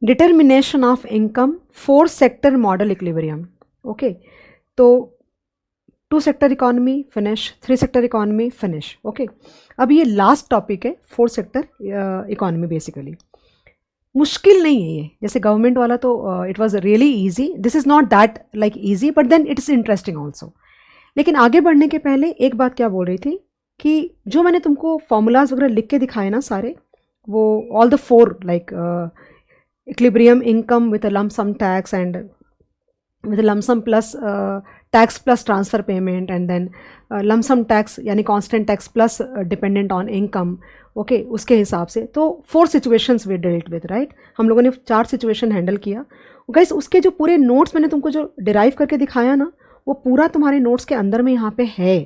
Determination of income, 4 sector model equilibrium. Okay, तो 2 sector economy finish, 3 sector economy finish. Okay, अब ये last topic है 4 sector economy. Basically मुश्किल नहीं है ये, जैसे गवर्नमेंट वाला तो it was really easy, this is not that like easy, but then it is interesting also. लेकिन आगे बढ़ने के पहले एक बात क्या बोल रही थी कि जो मैंने तुमको फॉर्मूलाज वगैरह लिख के दिखाए ना सारे, वो all the 4 like equilibrium income with a lump sum tax and with lump sum plus tax plus transfer payment and then lump sum tax यानी constant tax plus dependent on income. Okay, उसके हिसाब से तो 4 situations वे dealt with, right. हम लोगों ने 4 situation handle किया गाइस। उसके जो पूरे नोट्स मैंने तुमको जो डिराइव करके दिखाया ना, वो पूरा तुम्हारे नोट्स के अंदर में यहाँ पे है।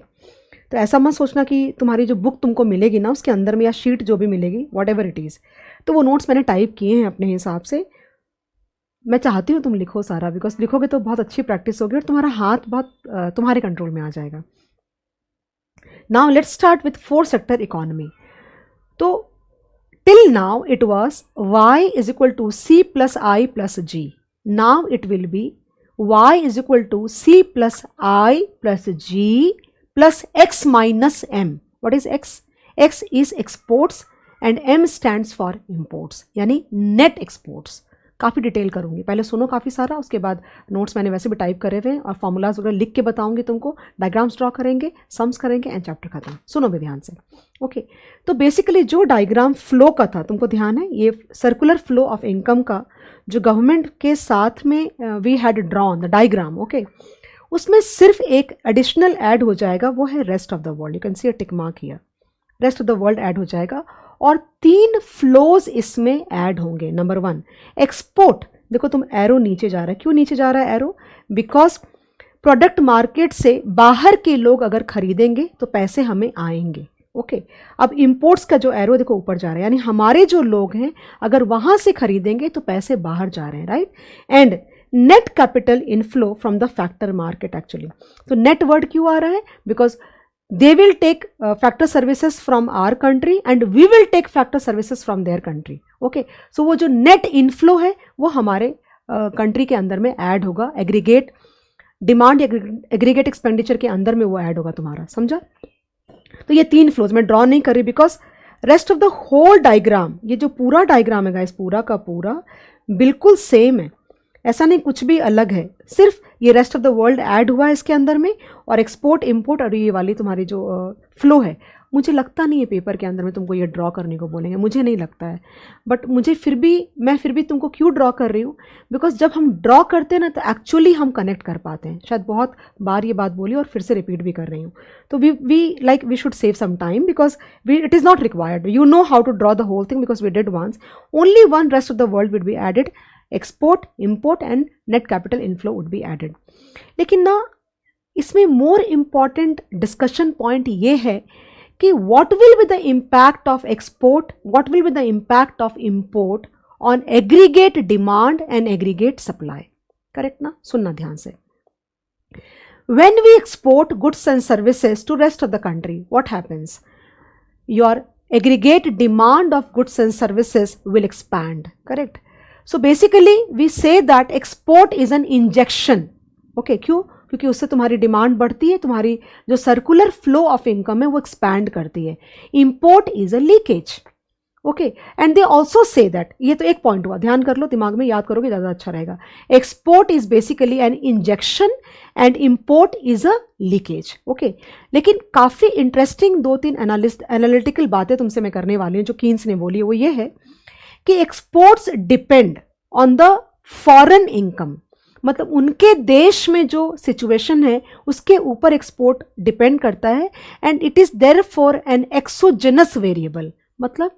तो ऐसा मत सोचना कि तुम्हारी जो बुक तुमको मिलेगी ना उसके अंदर में या शीट जो भी मिलेगी वॉट एवर इट इज़, तो वो नोट्स मैंने टाइप किए हैं अपने हिसाब से। मैं चाहती हूँ तुम लिखो सारा, बिकॉज लिखोगे तो बहुत अच्छी प्रैक्टिस होगी और तुम्हारा हाथ बहुत तुम्हारे कंट्रोल में आ जाएगा। Now let's start with 4 sector economy. तो till now it was y is equal to c plus I plus G. Now it will be y is equal to c plus I plus g plus x minus m. What is x? X is exports and m stands for imports, यानी net exports। काफ़ी detail करूँगी, पहले सुनो काफ़ी सारा, उसके बाद notes मैंने वैसे भी टाइप करे हुए हैं और फॉर्मूलाज वगैरह लिख के बताऊंगी तुमको, डायग्राम्स ड्रॉ करेंगे, सम्स करेंगे एंड चैप्टर खत्म। सुनो भी ध्यान से। ओके, तो बेसिकली जो डायग्राम फ्लो का था, तुमको ध्यान है, ये सर्कुलर फ्लो ऑफ इनकम का जो गवर्नमेंट के साथ में we had drawn the diagram. Okay, उसमें सिर्फ एक एडिशनल ऐड हो जाएगा, वो है rest of the world. You can see a tick mark here, rest of the world add हो जाएगा और 3 फ्लोज इसमें ऐड होंगे। Number 1 export. देखो तुम एरो नीचे जा रहा है, क्यों नीचे जा रहा है एरो? बिकॉज प्रोडक्ट मार्केट से बाहर के लोग अगर खरीदेंगे तो पैसे हमें आएंगे। ओके, अब इंपोर्ट्स का जो एरो देखो ऊपर जा रहा है, यानी हमारे जो लोग हैं अगर वहां से खरीदेंगे तो पैसे बाहर जा रहे हैं, right. And net capital inflow from the factor market actually. तो नेट वर्ड क्यों आ रहा है? Because they will take factor services from our country and we will take factor services from their country. Okay, so वो जो net inflow है वो हमारे country के अंदर में ऐड होगा, एग्रीगेट डिमांड एग्रीगेट एक्सपेंडिचर के अंदर में वो ऐड होगा तुम्हारा, समझा? तो ये 3 फ्लोज मैं ड्रॉ नहीं कर रही because rest of the whole diagram, ये जो पूरा डायग्राम है गाइस, पूरा का पूरा बिल्कुल सेम है, ऐसा नहीं कुछ भी अलग है, सिर्फ ये rest of the world add हुआ है इसके अंदर में और एक्सपोर्ट इंपोर्ट और ये वाली तुम्हारी जो फ्लो है। मुझे लगता नहीं है पेपर के अंदर में तुमको ये ड्रॉ करने को बोलेंगे, मुझे नहीं लगता है, बट मुझे मैं फिर भी तुमको क्यों ड्रॉ कर रही हूँ? बिकॉज जब हम ड्रॉ करते हैं ना तो एक्चुअली हम कनेक्ट कर पाते हैं। शायद बहुत बार ये बात बोली और फिर से रिपीट भी कर रही हूँ, तो we should save some time because it is not required, you know how to draw the whole thing because we did once, only one rest of the world will be added, export import and net capital inflow would be added. लेकिन ना इसमें more important discussion point ये है कि what will be the impact of export, what will be the impact of import on aggregate demand and aggregate supply. Correct ना? सुनना ध्यान से। When we export goods and services to rest of the country, what happens? Your aggregate demand of goods and services will expand. Correct? So basically we say that export is an injection. Okay, क्यों? क्योंकि उससे तुम्हारी demand बढ़ती है, तुम्हारी जो circular flow of income है वो एक्सपैंड करती है। Import is a leakage. Okay, and they also say that, ये तो एक पॉइंट हुआ, ध्यान कर लो, दिमाग में याद करोगे ज़्यादा अच्छा रहेगा। Export is basically an injection and import is a leakage. Okay, लेकिन काफ़ी इंटरेस्टिंग 2-3 एनालिटिकल बातें तुमसे मैं करने वाली हूँ जो कीन्स ने बोली है, वो ये है कि exports depend on the foreign income, मतलब उनके देश में जो सिचुएशन है उसके ऊपर एक्सपोर्ट डिपेंड करता है। And it is therefore an exogenous variable, मतलब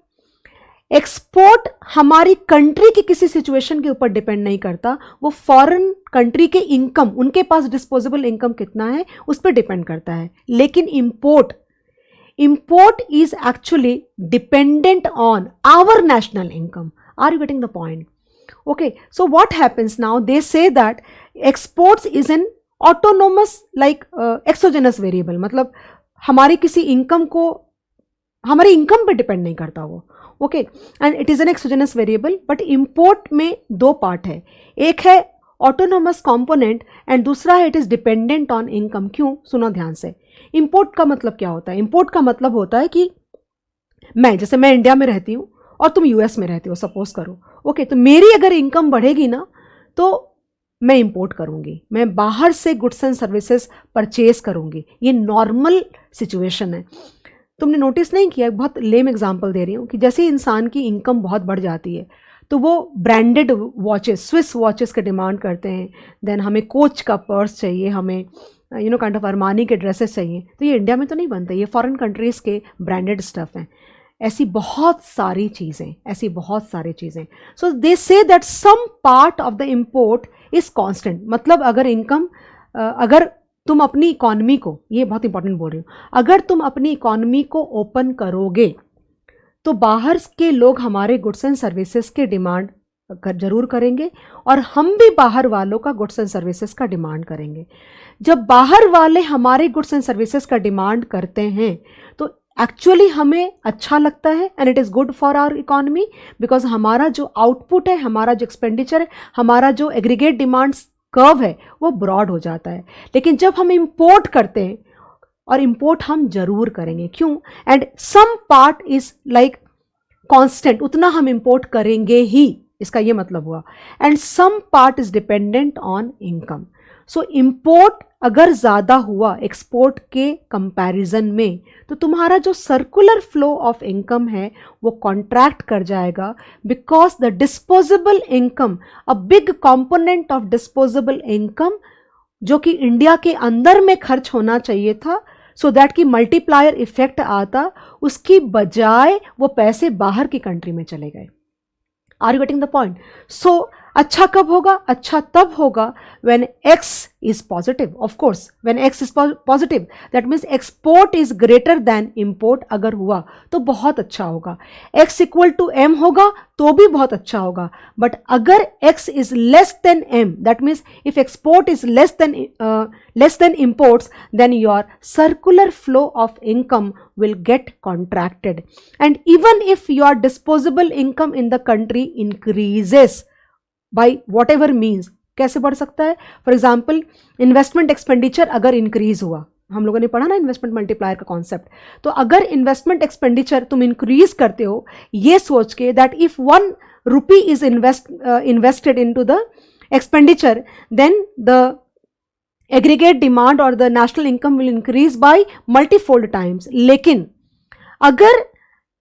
एक्सपोर्ट हमारी कंट्री की किसी सिचुएशन के ऊपर डिपेंड नहीं करता, वो फॉरेन कंट्री के इनकम, उनके पास डिस्पोजेबल इनकम कितना है उस पर डिपेंड करता है। लेकिन import is actually dependent on our national income. Are you getting the point? Okay, so what happens now? They say that exports is an autonomous like exogenous variable, मतलब हमारी किसी इनकम को, हमारी इनकम पे depend नहीं करता, okay, and it is an exogenous variable. But import में दो पार्ट है, एक है ऑटोनोमस कंपोनेंट एंड दूसरा है it is dependent on income. क्यों? सुनो ध्यान से। इम्पोर्ट का मतलब क्या होता है? इम्पोर्ट का मतलब होता है कि जैसे मैं इंडिया में रहती हूँ और तुम यूएस में रहती हो, सपोज करो, ओके, तो मेरी अगर इनकम बढ़ेगी ना तो मैं इंपोर्ट करूंगी, मैं बाहर से गुड्स एंड सर्विसेज परचेज करूंगी। ये नॉर्मल सिचुएशन है। तुमने नोटिस नहीं किया? बहुत लेम एग्जांपल दे रही हूँ कि जैसे इंसान की इनकम बहुत बढ़ जाती है तो वो ब्रांडेड वॉचेस, स्विस वॉचेस के डिमांड करते हैं, देन हमें कोच का पर्स चाहिए, हमें काइंड ऑफ अरमानी के ड्रेसेस चाहिए। तो ये इंडिया में तो नहीं बनते, ये फॉरेन कंट्रीज़ के ब्रांडेड स्टफ हैं। ऐसी बहुत सारी चीज़ें, so they say that some part of the import is constant. मतलब अगर तुम अपनी इकॉनमी को, ये बहुत इंपॉर्टेंट बोल रही हूँ, अगर तुम अपनी इकॉनमी को ओपन करोगे तो बाहर के लोग हमारे गुड्स एंड सर्विसेज के डिमांड जरूर करेंगे और हम भी बाहर वालों का गुड्स एंड सर्विसेज का डिमांड करेंगे। जब बाहर वाले हमारे गुड्स एंड सर्विसेज का डिमांड करते हैं तो एक्चुअली हमें अच्छा लगता है and it is good for our economy, because हमारा जो आउटपुट है, हमारा जो एक्सपेंडिचर है, हमारा जो एग्रीगेट डिमांड्स कर्व है वो ब्रॉड हो जाता है। लेकिन जब हम इंपोर्ट करते हैं, और इंपोर्ट हम जरूर करेंगे, क्यों? And some part is like constant, उतना हम इंपोर्ट करेंगे ही, इसका ये मतलब हुआ। And some part is dependent on income. So import अगर ज़्यादा हुआ एक्सपोर्ट के कंपैरिजन में तो तुम्हारा जो सर्कुलर फ्लो ऑफ इनकम है वो कॉन्ट्रैक्ट कर जाएगा, because the disposable income, a big component of disposable income जो कि इंडिया के अंदर में खर्च होना चाहिए था सो दैट कि मल्टीप्लायर इफेक्ट आता, उसकी बजाय वो पैसे बाहर की कंट्री में चले गए। Are you getting the point? So अच्छा कब होगा? अच्छा तब होगा when x is positive, of course when x is positive that means export is greater than import। अगर हुआ तो बहुत अच्छा होगा। x equal to m होगा तो भी बहुत अच्छा होगा। बट अगर x is less than m, that means if export is less than imports, then your circular flow of income will get contracted, and even if your disposable income in the country increases by whatever means, कैसे बढ़ सकता है? For example investment expenditure अगर increase हुआ, हम लोगों ने पढ़ा ना इन्वेस्टमेंट मल्टीप्लायर का कॉन्सेप्ट, तो अगर इन्वेस्टमेंट एक्सपेंडिचर तुम इंक्रीज करते हो ये सोच के that if 1 rupee is invested into the expenditure, then the aggregate demand और the national income will increase by multifold times. लेकिन अगर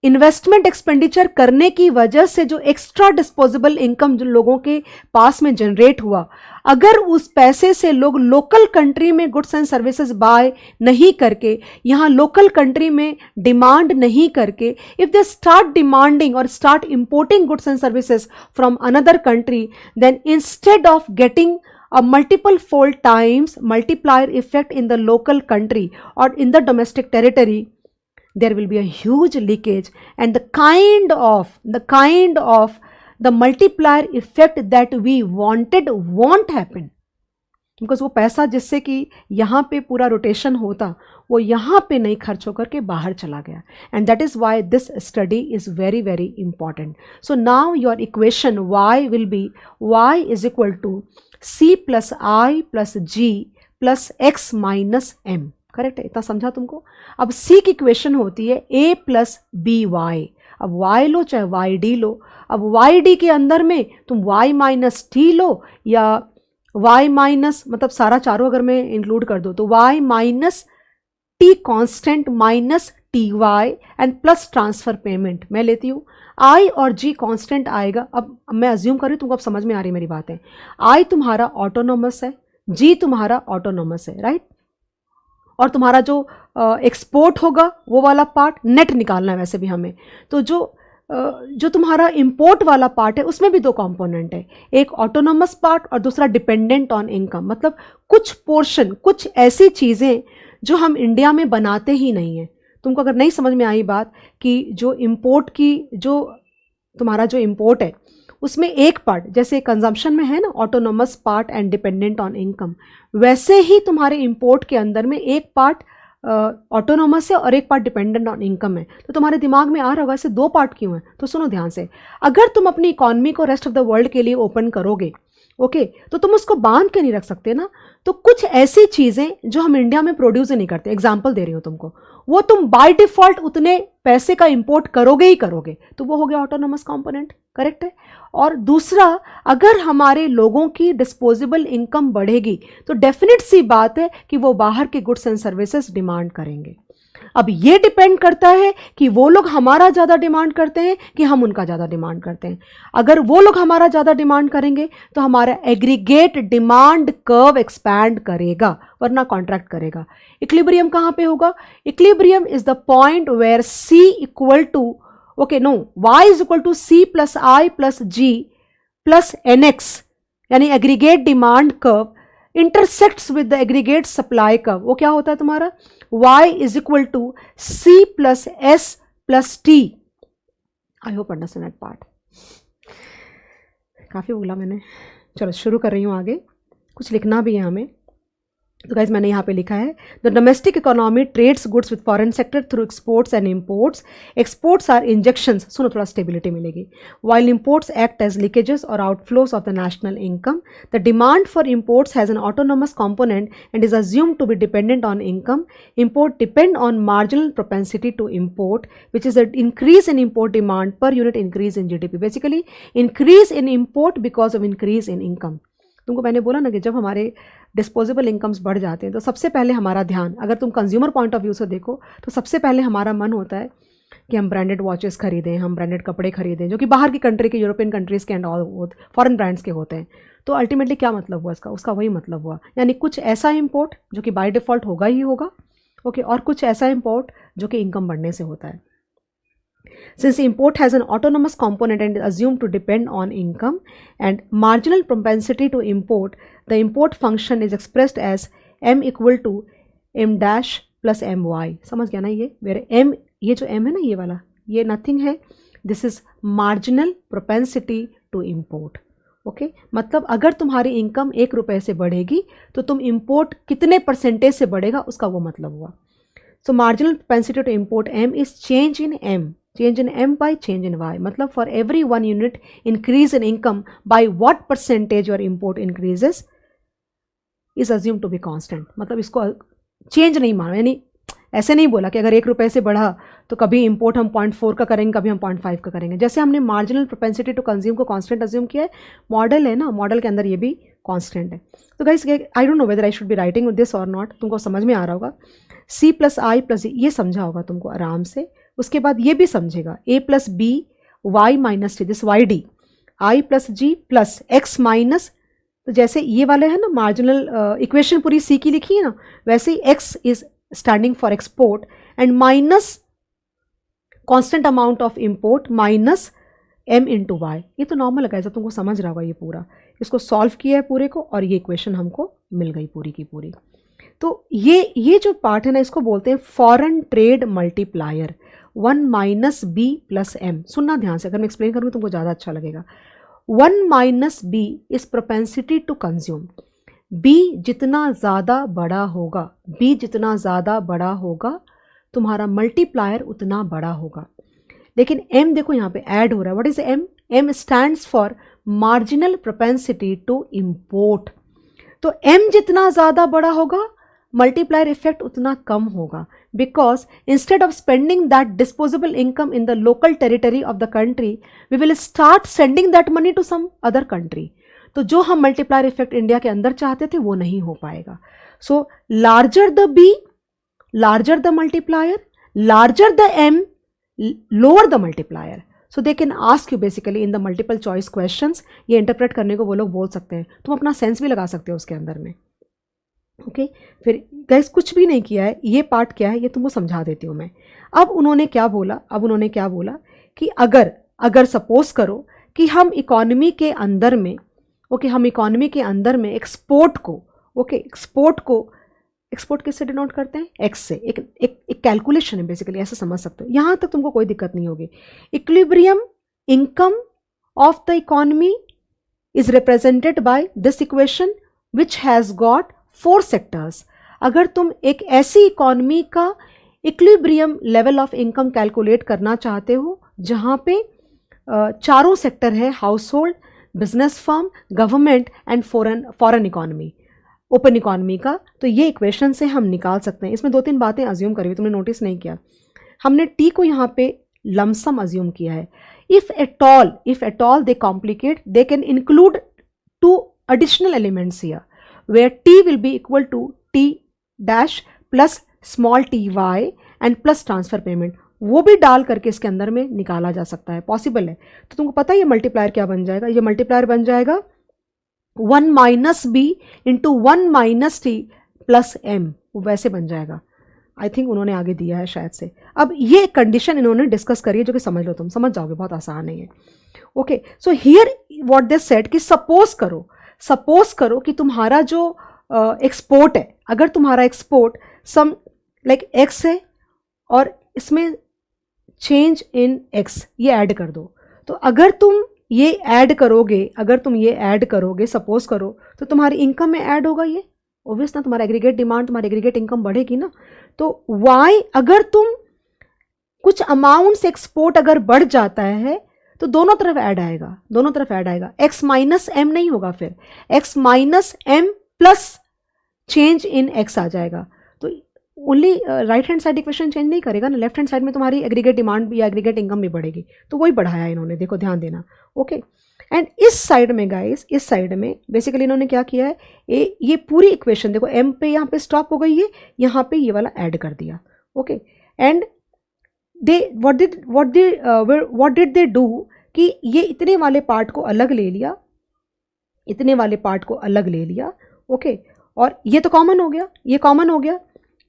इन्वेस्टमेंट एक्सपेंडिचर करने की वजह से जो एक्स्ट्रा डिस्पोजेबल इनकम जो लोगों के पास में जनरेट हुआ, अगर उस पैसे से लोग लोकल कंट्री में गुड्स एंड सर्विसेज बाय नहीं करके, यहाँ लोकल कंट्री में डिमांड नहीं करके, इफ दे स्टार्ट डिमांडिंग और start importing goods and services from another country, then instead of getting a multiple fold times multiplier effect in the local country or in the domestic territory, there will be a huge leakage, and the kind of the multiplier effect that we wanted won't happen, because वो पैसा जिससे कि यहाँ पे पूरा rotation होता वो यहाँ पे नहीं खर्च होकर के बाहर चला गया। and that is why this study is very very important. So now your equation y will be y is equal to c plus i plus g plus x minus m। Correct है? इतना समझा तुमको? अब c की equation होती है a plus B Y. अब y लो चाहे वाई डी लो, अब वाई डी के अंदर में तुम y माइनस टी लो या y माइनस, मतलब सारा चारों अगर मैं इंक्लूड कर दो तो y minus T constant minus T Y and plus transfer payment मैं लेती हूँ। I और G कांस्टेंट आएगा। अब मैं अज्यूम कर रही हूँ तुमको अब समझ में आ रही मेरी बातें। I तुम्हारा ऑटोनोमस है, G तुम्हारा ऑटोनोमस है, राइट? और तुम्हारा जो एक्सपोर्ट होगा वो वाला पार्ट नेट निकालना है वैसे भी हमें, तो जो तुम्हारा इंपोर्ट वाला पार्ट है उसमें भी 2 कंपोनेंट है, एक ऑटोनोमस पार्ट और दूसरा डिपेंडेंट ऑन इनकम। मतलब कुछ पोर्शन, कुछ ऐसी चीज़ें जो हम इंडिया में बनाते ही नहीं हैं। तुमको अगर नहीं समझ में आई बात कि जो इंपोर्ट की, जो तुम्हारा जो इंपोर्ट है उसमें एक पार्ट जैसे कंजम्पशन में है ना autonomous part and dependent on income, वैसे ही तुम्हारे इंपोर्ट के अंदर में एक पार्ट ऑटोनोमस है और एक पार्ट डिपेंडेंट ऑन इनकम है, तो तुम्हारे दिमाग में आ रहा होगा ऐसे दो पार्ट क्यों हैं। तो सुनो ध्यान से, अगर तुम अपनी इकॉनमी को रेस्ट ऑफ द वर्ल्ड के लिए ओपन करोगे, ओके, तो तुम उसको बांध के नहीं रख सकते ना। तो कुछ ऐसी चीजें जो हम इंडिया में प्रोड्यूस नहीं करते, एग्जांपल दे रही हूं तुमको, वो तुम बाय डिफॉल्ट उतने पैसे का इंपोर्ट करोगे ही करोगे, तो वो हो गया ऑटोनोमस कंपोनेंट, करेक्ट है। और दूसरा, अगर हमारे लोगों की डिस्पोजेबल इनकम बढ़ेगी तो डेफिनेट सी बात है कि वो बाहर के गुड्स एंड सर्विसेज डिमांड करेंगे। अब ये डिपेंड करता है कि वो लोग हमारा ज़्यादा डिमांड करते हैं कि हम उनका ज़्यादा डिमांड करते हैं। अगर वो लोग हमारा ज़्यादा डिमांड करेंगे तो हमारा एग्रीगेट डिमांड कर्व एक्सपैंड करेगा, वरना कॉन्ट्रैक्ट करेगा। इक्विलिब्रियम कहाँ पे होगा? Equilibrium is the point where C equal to, okay no, Y is equal to C plus I plus G plus NX, यानी aggregate demand curve intersects with the aggregate supply curve. वो क्या होता है तुम्हारा? Y is equal to C plus S plus T. I hope understand that part. काफ़ी बोला मैंने, चलो शुरू कर रही हूँ आगे, कुछ लिखना भी है हमें। तो गाइज मैंने यहाँ पे लिखा है, the domestic economy trades goods with foreign sector through exports and imports. Exports are injections, सुनो थोड़ा स्टेबिलिटी मिलेगी, while imports act as leakages और outflows of the national income. The demand for imports has an autonomous component and is assumed to be dependent on income. Import depend on marginal propensity to import which is an increase in import demand per unit increase in GDP. Basically increase in import because of increase in income. तुमको मैंने बोला ना कि जब हमारे disposable incomes बढ़ जाते हैं तो सबसे पहले हमारा ध्यान, अगर तुम कंज्यूमर पॉइंट ऑफ व्यू से देखो तो सबसे पहले हमारा मन होता है कि हम ब्रांडेड वॉचेस खरीदें, हम ब्रांडेड कपड़े खरीदें, जो कि बाहर की कंट्री के, यूरोपियन कंट्रीज़ के एंड ऑल फॉरेन ब्रांड्स के होते हैं। तो अल्टीमेटली क्या मतलब हुआ इसका? उसका वही मतलब हुआ, यानी कुछ ऐसा इम्पोर्ट जो कि बाय डिफ़ॉल्ट होगा ही होगा, ओके, और कुछ ऐसा इम्पोर्ट जो कि इनकम बढ़ने से होता है। Since import has an autonomous component and is assumed to depend on income and marginal propensity to import, the import function is expressed as m equal to m dash plus my. समझ गया ना ये? where m, ये जो m है ना, ये वाला, ये nothing है, this is marginal propensity to import. Okay, मतलब अगर तुम्हारी इनकम 1 रुपये से बढ़ेगी तो तुम इम्पोर्ट कितने परसेंटेज से बढ़ेगा, उसका वो मतलब हुआ। So marginal propensity to import m is change in m, change in m by change in y, मतलब for every 1 unit increase in income by what percentage your import increases is assumed to be constant. मतलब इसको change नहीं मानो, यानी ऐसे नहीं बोला कि अगर 1 रुपये से बढ़ा तो कभी इंपोर्ट हम 0.4 का करेंगे, कभी हम 0.5 का करेंगे। जैसे हमने मार्जिनल प्रोपेंसिटी टू कंज्यूम को कांस्टेंट अज्यूम किया है, मॉडल है ना, मॉडल के अंदर ये भी कांस्टेंट है। तो guys I don't know whether I should be writing this और नॉट, तुमको समझ में आ रहा होगा। C प्लस I प्लस ये समझा होगा तुमको आराम से। उसके बाद ये भी समझेगा A plus B Y minus T, this Y D, I plus G plus X minus, तो जैसे ये वाले है ना मार्जिनल इक्वेशन पूरी C की लिखी है ना, वैसे ही X is standing for export and minus constant amount of import minus M into Y. ये तो नॉर्मल है, ऐसा तुमको समझ रहा होगा ये पूरा। इसको सॉल्व किया है पूरे को और ये इक्वेशन हमको मिल गई पूरी की पूरी। तो ये जो पार्ट है ना, इसको बोलते हैं foreign trade multiplier, 1 minus B plus M. सुनना ध्यान से, अगर मैं एक्सप्लेन करूँ तुमको ज़्यादा अच्छा लगेगा। 1 minus B is propensity to consume. B जितना ज़्यादा बड़ा होगा, बी जितना ज़्यादा बड़ा होगा तुम्हारा मल्टीप्लायर उतना बड़ा होगा। लेकिन एम देखो यहाँ पे ऐड हो रहा है। What is M? M stands for marginal propensity to import. तो एम जितना ज़्यादा बड़ा होगा मल्टीप्लायर इफेक्ट उतना कम होगा, because instead of spending that disposable income in the local territory of the country we will start sending that money to some other country. तो जो हम मल्टीप्लायर इफेक्ट इंडिया के अंदर चाहते थे वो नहीं हो पाएगा। So larger the B, larger the multiplier, larger the M, lower the multiplier. So they can ask you basically in the multiple choice questions, ये इंटरप्रेट करने को वो लोग बोल सकते हैं, तुम अपना सेंस भी लगा सकते हो उसके अंदर में। ओके फिर गाइस कुछ भी नहीं किया है, ये पार्ट क्या है ये तुमको समझा देती हूँ मैं। अब उन्होंने क्या बोला कि अगर सपोज करो कि हम इकोनॉमी के अंदर में, हम इकोनॉमी के अंदर में एक्सपोर्ट को एक्सपोर्ट किससे डिनोट करते हैं? एक्स से। एक कैलकुलेशन है बेसिकली, ऐसा समझ सकते हो। यहाँ तक तुमको कोई दिक्कत नहीं होगी। Equilibrium income of the economy is represented by this equation which has got 4 sectors. अगर तुम एक ऐसी इकॉनमी का equilibrium level of income calculate करना चाहते हो जहाँ पे चारों सेक्टर है, house hold, business firm, government and foreign economy, open economy का, तो ये इक्वेशन से हम निकाल सकते हैं। इसमें 2-3 बातें अज्यूम करी हुई, तुमने नोटिस नहीं किया। हमने टी को यहाँ पे लमसम अज्यूम किया है। If at all they complicate, they can include 2 additional elements here where t will be equal to t dash plus small ty and plus transfer payment, वो भी डाल करके इसके अंदर में निकाला जा सकता है, पॉसिबल है। तो तुमको पता है ये मल्टीप्लायर क्या बन जाएगा? ये मल्टीप्लायर बन जाएगा 1 minus B into 1 minus T plus M, वो वैसे बन जाएगा। आई थिंक उन्होंने आगे दिया है शायद से। अब ये कंडीशन इन्होंने डिस्कस करी है जो कि समझ लो, तुम समझ जाओगे, बहुत आसान है ये। Okay, so here what they said कि सपोज करो कि तुम्हारा जो एक्सपोर्ट है, अगर तुम्हारा एक्सपोर्ट सम लाइक एक्स है और इसमें चेंज इन एक्स, ये ऐड कर दो। तो अगर तुम ये ऐड करोगे सपोज करो, तो तुम्हारी इनकम में ऐड होगा ये, ऑब्वियस ना, तुम्हारा एग्रीगेट डिमांड, तुम्हारी एग्रीगेट इनकम बढ़ेगी ना। तो वाई, अगर तुम कुछ अमाउंट से एक्सपोर्ट अगर बढ़ जाता है तो दोनों तरफ ऐड आएगा, एक्स माइनस एम नहीं होगा, फिर X minus M plus change in X आ जाएगा। तो only right hand side equation change नहीं करेगा ना, लेफ्ट हैंड साइड में तुम्हारी एग्रीगेट डिमांड या एग्रीगेट इनकम भी बढ़ेगी, तो वही बढ़ाया इन्होंने, देखो ध्यान देना। ओके, एंड इस साइड में गाइस, इस साइड में बेसिकली इन्होंने क्या किया है, ये पूरी इक्वेशन देखो एम पे यहाँ पे स्टॉप हो गई है, यहाँ पे ये वाला ऐड कर दिया। Okay, and they what did they do कि ये इतने वाले पार्ट को अलग ले लिया, ओके, और ये तो कॉमन हो गया, ये कॉमन हो गया,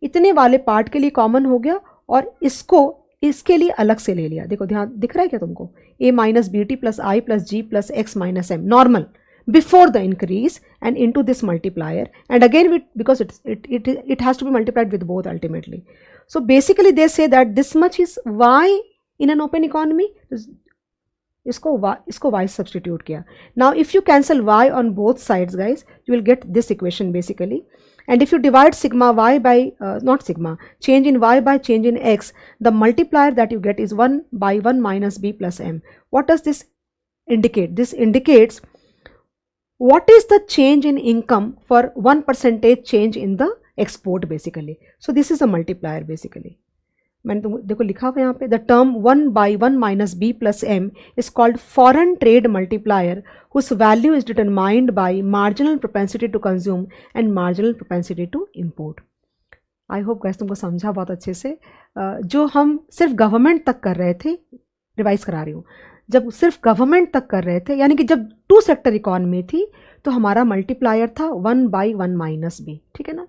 इतने वाले पार्ट के लिए कॉमन हो गया, और इसके लिए अलग से ले लिया। देखो ध्यान दिख रहा है क्या तुमको, a minus B T plus I plus G plus X minus M normal before the increase and into this multiplier, and again because it has to be multiplied with both ultimately. So basically they say that this much is y in an open economy, इसको y substitute किया. Now if you cancel y on both sides guys, you will get this equation basically. And if you divide sigma y by change in y by change in x, the multiplier that you get is 1 by 1 minus b plus m. What does this indicate? This indicates what is the change in income for 1% change in the export basically. So this is a multiplier basically. मैंने तुम देखो लिखा हुआ यहाँ पे, the term 1 by 1 minus b plus m is called foreign trade multiplier whose value is determined by marginal propensity to consume and marginal propensity to import. I hope gas तुमको समझा बहुत अच्छे से। जो हम सिर्फ गवर्नमेंट तक कर रहे थे, रिवाइज करा रही हूँ, जब सिर्फ गवर्नमेंट तक कर रहे थे, यानी कि जब 2 सेक्टर इकॉनमी थी, तो हमारा मल्टीप्लायर था 1 by 1 minus b, ठीक है ना।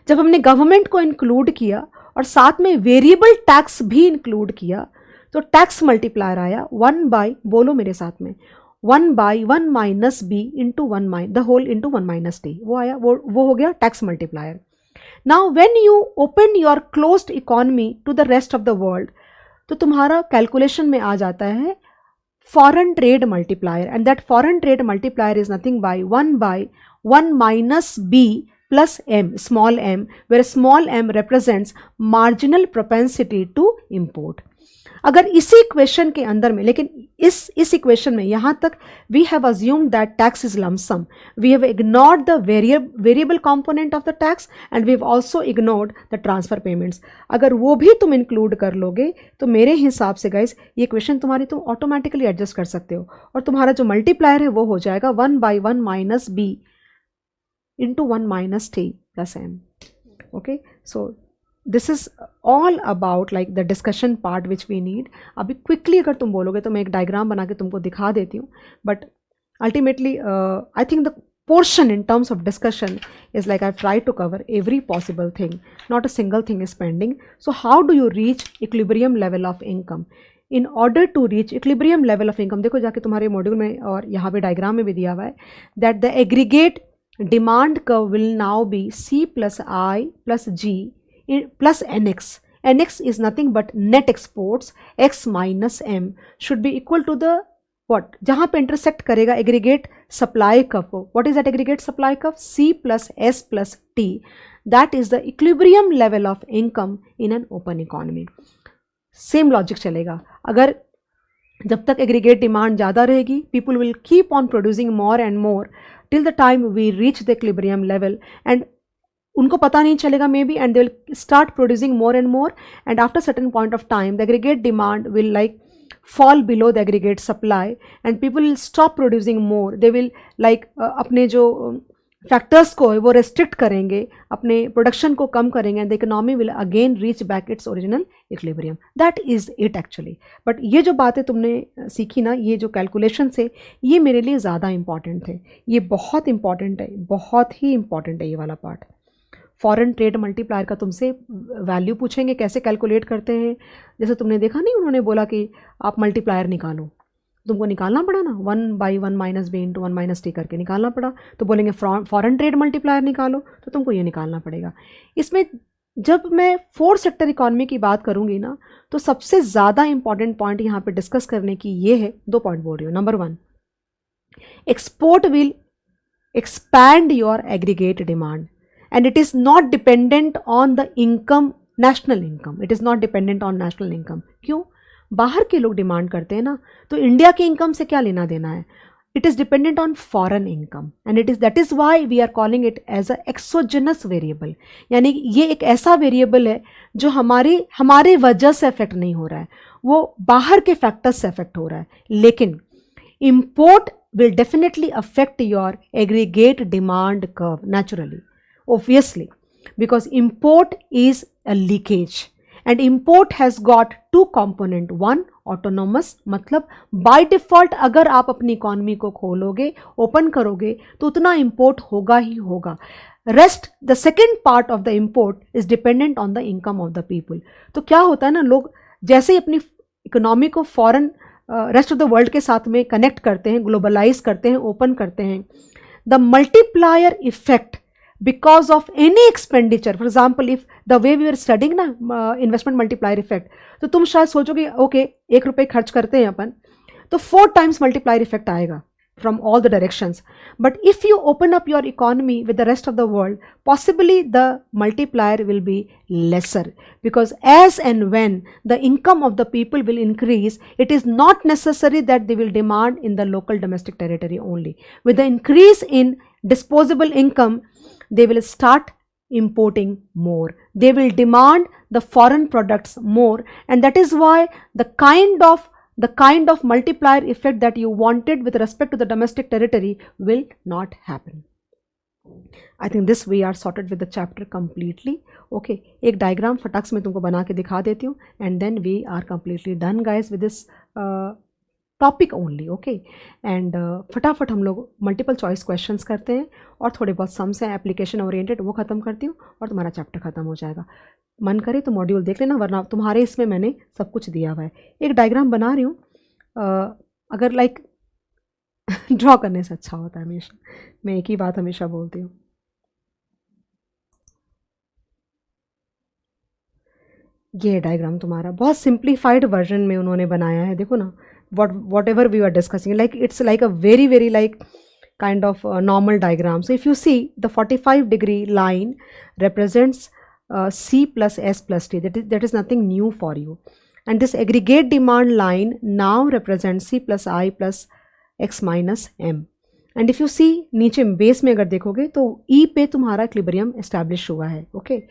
जब हमने गवर्नमेंट को इंक्लूड किया और साथ में वेरिएबल टैक्स भी इंक्लूड किया, तो टैक्स मल्टीप्लायर आया 1 बाई, बोलो मेरे साथ में, 1 by 1 minus B into 1 the whole into 1 minus T, वो आया, वो हो गया tax multiplier. Now when you open your closed economy to the rest of the world, तो तुम्हारा कैलकुलेशन में आ जाता है foreign trade multiplier, and that foreign trade multiplier is nothing by 1 minus B plus m, small m, where small m represents marginal propensity to import. अगर इसी equation के अंदर में, लेकिन इस इक्वेशन में यहाँ तक we have assumed that tax is lump sum, we have ignored the variable component of the tax and we have also ignored the transfer payments. अगर वो भी तुम इंक्लूड कर लोगे तो मेरे हिसाब से गाइज ये इक्वेशन तुम्हारी तुम ऑटोमेटिकली एडजस्ट कर सकते हो, और तुम्हारा जो मल्टीप्लायर है वो हो जाएगा 1 by 1 minus b into 1 minus t plus m. Okay, so this is all about like the discussion part which we need. अभी quickly अगर तुम बोलोगे तो मैं एक डायग्राम बना के तुमको दिखा देती हूँ, but ultimately I think the portion in terms of discussion is like I've tried to cover every possible thing, not a single thing is pending. So how do you reach equilibrium level of income? In order to reach equilibrium level of income, देखो जाके तुम्हारे module में और यहाँ पे diagram में भी दिया हुआ है, that the aggregate demand curve will now be C plus I plus G plus NX. NX is nothing but net exports, X minus M should be equal to the what, जहां पे intersect करेगा aggregate supply curve को, what is that aggregate supply curve, C plus S plus T, that is the equilibrium level of income in an open economy. Same logic चलेगा, अगर जब तक aggregate demand ज़्यादा रहेगी, people will keep on producing more and more till the time we reach the equilibrium level, and उनको पता नहीं चलेगा maybe, and they will start producing more and more, and after certain point of time the aggregate demand will like fall below the aggregate supply and people will stop producing more, they will like अपने जो factors को वो restrict करेंगे, अपने production को कम करेंगे, and the economy will again reach back its original equilibrium. That is it actually. But ये जो बातें तुमने सीखी ना, ये जो कैलकुलेशन से, ये मेरे लिए ज़्यादा इंपॉर्टेंट थे, ये बहुत इंपॉर्टेंट है, बहुत ही इंपॉर्टेंट है ये वाला पार्ट। फॉरेन ट्रेड मल्टीप्लायर का तुमसे वैल्यू पूछेंगे, कैसे कैलकुलेट करते हैं, जैसे तुमने देखा नहीं, उन्होंने बोला कि आप मल्टीप्लायर निकालो, तुमको निकालना पड़ा ना, 1/1 minus B into 1 minus T करके निकालना पड़ा, तो बोलेंगे फॉरेन ट्रेड मल्टीप्लायर निकालो, तो तुमको ये निकालना पड़ेगा। इसमें जब मैं 4 सेक्टर इकॉनमी की बात करूँगी ना, तो सबसे ज़्यादा इंपॉर्टेंट पॉइंट यहाँ पे डिस्कस करने की ये है, 2 पॉइंट बोल रही हूँ। Number 1, export will expand your aggregate demand and it is not dependent on the income, national income, it is not dependent on national income। क्यों? बाहर के लोग डिमांड करते हैं ना, तो इंडिया के इनकम से क्या लेना देना है, it is dependent on foreign income, and it is that is why we are calling it as a exogenous variable, यानी ये एक ऐसा वेरिएबल है जो हमारे वजह से अफेक्ट नहीं हो रहा है, वो बाहर के फैक्टर्स से अफेक्ट हो रहा है। लेकिन import will definitely affect your aggregate demand curve naturally, obviously, because import is a leakage and import has got 2 component, one autonomous, मतलब by default अगर आप अपनी इकोनॉमी को खोलोगे, ओपन करोगे, तो उतना import होगा ही होगा। Rest the second part of the import is dependent on the income of the people. तो क्या होता है ना, लोग जैसे ही अपनी इकोनॉमी को foreign rest of the world के साथ में कनेक्ट करते हैं, ग्लोबलाइज करते हैं, ओपन करते हैं, the multiplier effect because of any expenditure, for example if the way we were studying ना investment multiplier effect, तो तुम शायद सोचोगे ओके 1 रुपये खर्च करते हैं अपन, तो 4 times multiplier effect आएगा from all the directions, but if you open up your economy with the rest of the world, possibly the multiplier will be lesser, because as and when the income of the people will increase, it is not necessary that they will demand in the local domestic territory only. With the increase in disposable income, they will start importing more, they will demand the foreign products more, and that is why the kind of multiplier effect that you wanted with respect to the domestic territory will not happen. I think this we are sorted with the chapter completely. Okay, एक diagram फटाक से मैं तुमको बना के दिखा देती हूँ, and then we are completely done guys with this topic only. Okay, and फटाफट हम लोग मल्टीपल चॉइस क्वेश्चंस करते हैं और थोड़े बहुत सम्स हैं एप्लीकेशन ओरिएंटेड, वो ख़त्म करती हूँ और तुम्हारा चैप्टर ख़त्म हो जाएगा। मन करे तो मॉड्यूल देख लेना, वरना तुम्हारे इसमें मैंने सब कुछ दिया हुआ है। एक डायग्राम बना रही हूँ, अगर लाइक ड्रॉ करने से अच्छा होता है हमेशा, मैं एक ही बात हमेशा बोलती हूँ। ये डायग्राम तुम्हारा बहुत सिंप्लीफाइड वर्जन में उन्होंने बनाया है, देखो ना, whatever we are discussing, like it's like a very like kind of normal diagram. So if you see, the 45-degree line represents C plus S plus T, that is nothing new for you, and this aggregate demand line now represents C plus I plus X minus M, and if you see नीचे base में अगर देखोगे तो E पे तुम्हारा equilibrium establish हुआ है। Okay,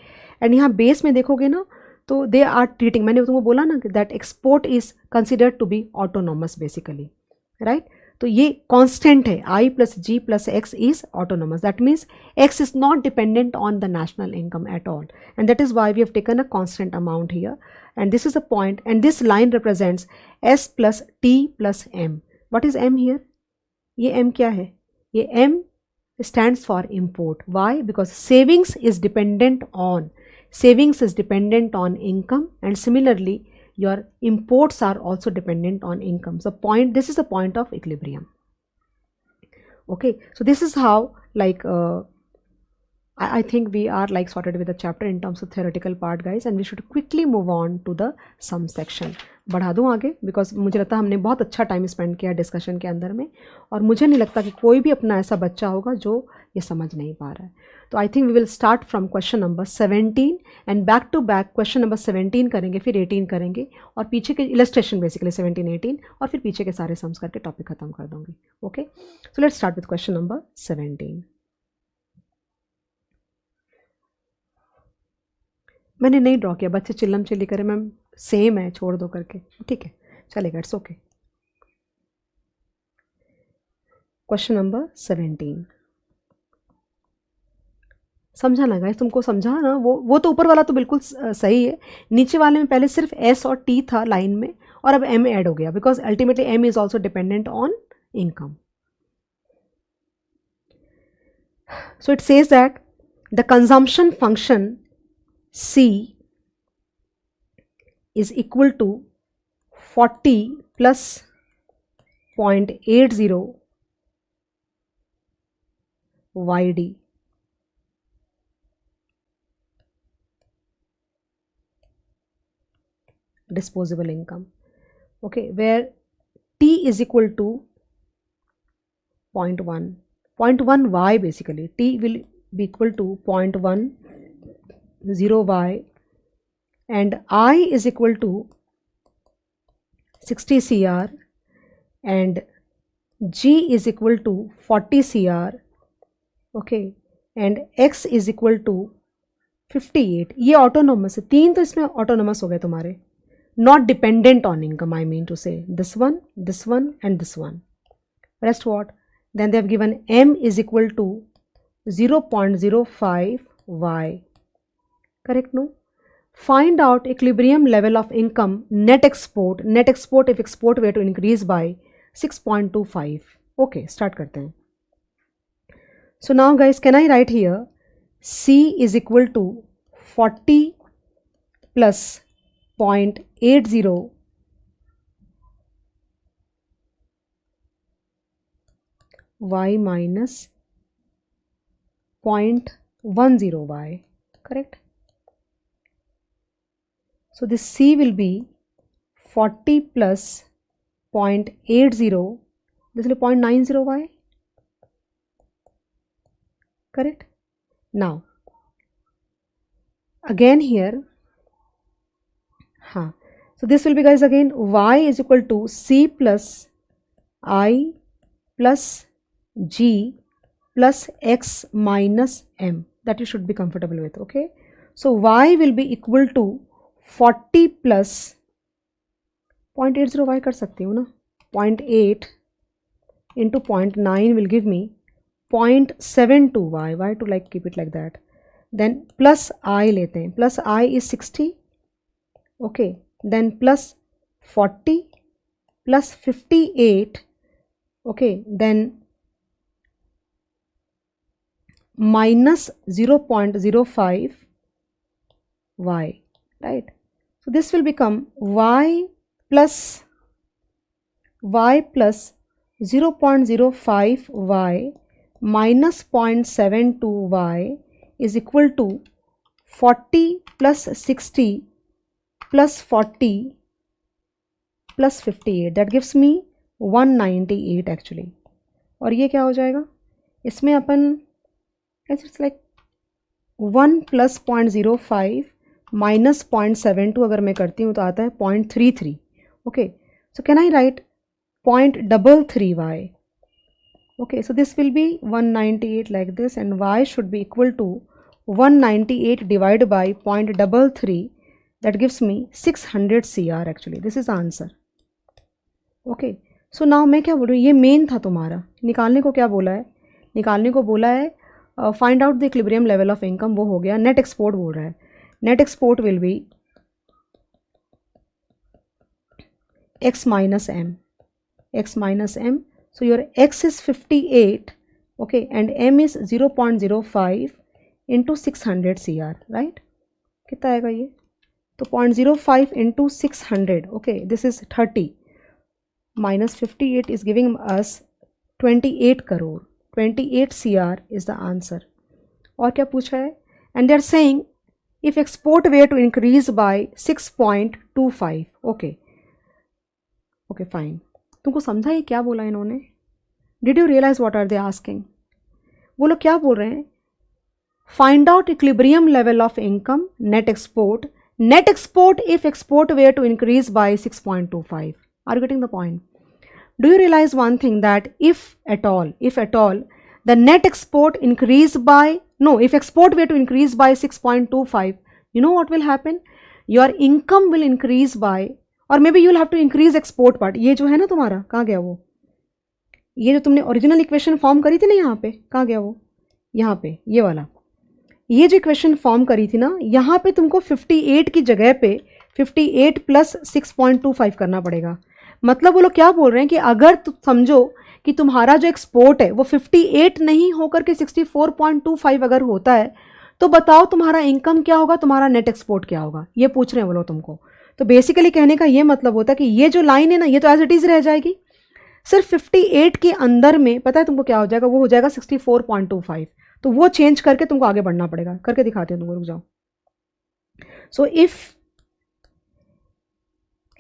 and यहाँ बेस में देखोगे ना, तो दे आर ट्रीटिंग, मैंने तुमको बोला ना that export is considered to be autonomous basically, right. तो ये कांस्टेंट है, I plus G plus X is autonomous, that means X is not dependent on the national income at all, and that is why we have taken a constant amount here, and this is a point, and this line represents S plus T plus M। What is M here? ये M क्या है? ये M stands for import. Why? Because savings is dependent on income, and similarly your imports are also dependent on income. So this is a point of equilibrium. Okay, so this is how like I think we are like sorted with the chapter in terms of theoretical part guys, and we should quickly move on to the sum section. बढ़ा दूँ आगे, because मुझे लगता है हमने बहुत अच्छा time spend किया डिस्कशन के अंदर में, और मुझे नहीं लगता कि कोई भी अपना ऐसा बच्चा होगा जो ये समझ नहीं पा रहा है. तो I think we will start from question number 17 and back to back question number 17 करेंगे, फिर 18 करेंगे, और पीछे के इलस्ट्रेशन बेसिकली 17 18, और फिर पीछे के सारे सम्स करके टॉपिक खत्म कर दूँगी. Okay, so let's start with question number 17. मैंने नहीं ड्रॉ किया, बच्चे चिल्लम चिल्ली करें मैम सेम है छोड़ दो करके, ठीक है चलेगा, इट्स ओके. क्वेश्चन नंबर 17 समझा ना गाइस, तुमको समझा ना? वो तो ऊपर वाला तो बिल्कुल सही है, नीचे वाले में पहले सिर्फ एस और टी था लाइन में, और अब एम ऐड हो गया, because ultimately M is also dependent on income. So it says that the consumption function C is equal to 40 plus 0.80 YD. Disposable income. Okay, where T is equal to 0.1. 0.1 Y basically. T will be equal to 0.10 Y, and I is equal to 60 CR, and G is equal to 40 CR. okay, and X is equal to 58. ये autonomous है, तीन तो इसमें autonomous हो गए तुम्हारे, not dependent on income. I mean to say this one and this one. Rest what? Then they have given M is equal to 0.05 Y. Correct, no? Find out equilibrium level of income net export if export were to increase by 6.25. Okay, start करते हैं. So now guys, can I write here C is equal to 40 plus 0.80 Y minus 0.10 Y, correct? So this C will be 40 plus 0.80, this will be 0.90 Y, correct? Now again here, so this will be guys again Y is equal to C plus I plus G plus X minus M, that you should be comfortable with. Okay, so Y will be equal to 40 plus 0.80 Y कर सकती हूँ ना, 0.8 into 0.9 will give me 0.72 Y. Why to like keep it like that? Then plus I लेते हैं, plus I is 60. okay, then plus 40 plus 58. okay, then minus 0.05 Y, right? So this will become Y plus 0.05 Y minus 0.72 Y is equal to 40 plus 60 plus 40 plus 58. That gives me 198 actually. और ये क्या हो जाएगा इसमें अपन, it's like 1 plus 0.05 minus 0.72 अगर मैं करती हूँ तो आता है 0.33. okay, so can I write 0.33 Y? okay, so this will be 198 like this, and Y should be equal to 198 divided by 0.33, that gives me 600 CR actually. This is the answer. okay, so now मैं क्या बोल रही हूँ, ये main था तुम्हारा, निकालने को क्या बोला है, निकालने को बोला है find out the equilibrium level of income, वो हो गया. नेट एक्सपोर्ट बोल रहा है, net export will B x minus m. So your x is 58, okay, and m is 0.05 into 600 CR, right? कितना आएगा ये? तो 0.05 into 600, okay, this is 30 minus 58 is giving us 28 crore. 28 CR is the answer. और क्या पूछा है, and they are saying if export were to increase by 6.25. Okay okay fine. तुमको समझा ये क्या बोला इन्होंने? Did you realise what are they asking? वो लोग क्या बोल रहे हैं? Find out equilibrium level of income net export if export were to increase by 6.25. Are you getting the point? Do you realize one thing, that if at all the net export increase by, no, if export were to increase by 6.25, you know what will happen? Your income will increase by, or maybe you will have to increase export part. ये जो है ना तुम्हारा, कहाँ गया वो? ये जो तुमने ओरिजिनल इक्वेशन फॉर्म करी थी ना, यहाँ पे कहाँ गया वो? यहाँ पे ये वाला, ये जो इक्वेशन फॉर्म करी थी ना, यहाँ पे तुमको 58 की जगह पे 58 प्लस 6.25 करना पड़ेगा. मतलब वो लोग क्या बोल रहे हैं कि अगर तुम समझो कि तुम्हारा जो एक्सपोर्ट है वो 58 नहीं होकर के 64.25 अगर होता है, तो बताओ तुम्हारा इनकम क्या होगा, तुम्हारा नेट एक्सपोर्ट क्या होगा, ये पूछ रहे हैं वो लोग तुमको. तो बेसिकली कहने का ये मतलब होता है कि ये जो लाइन है ना, ये तो एज इट इज़ रह जाएगी. सिर्फ 58 के अंदर में पता है तुमको क्या हो जाएगा, वो हो जाएगा 64.25. तो वो चेंज करके तुमको आगे बढ़ना पड़ेगा. करके दिखाते हैं तुमको, रुक जाओ. So if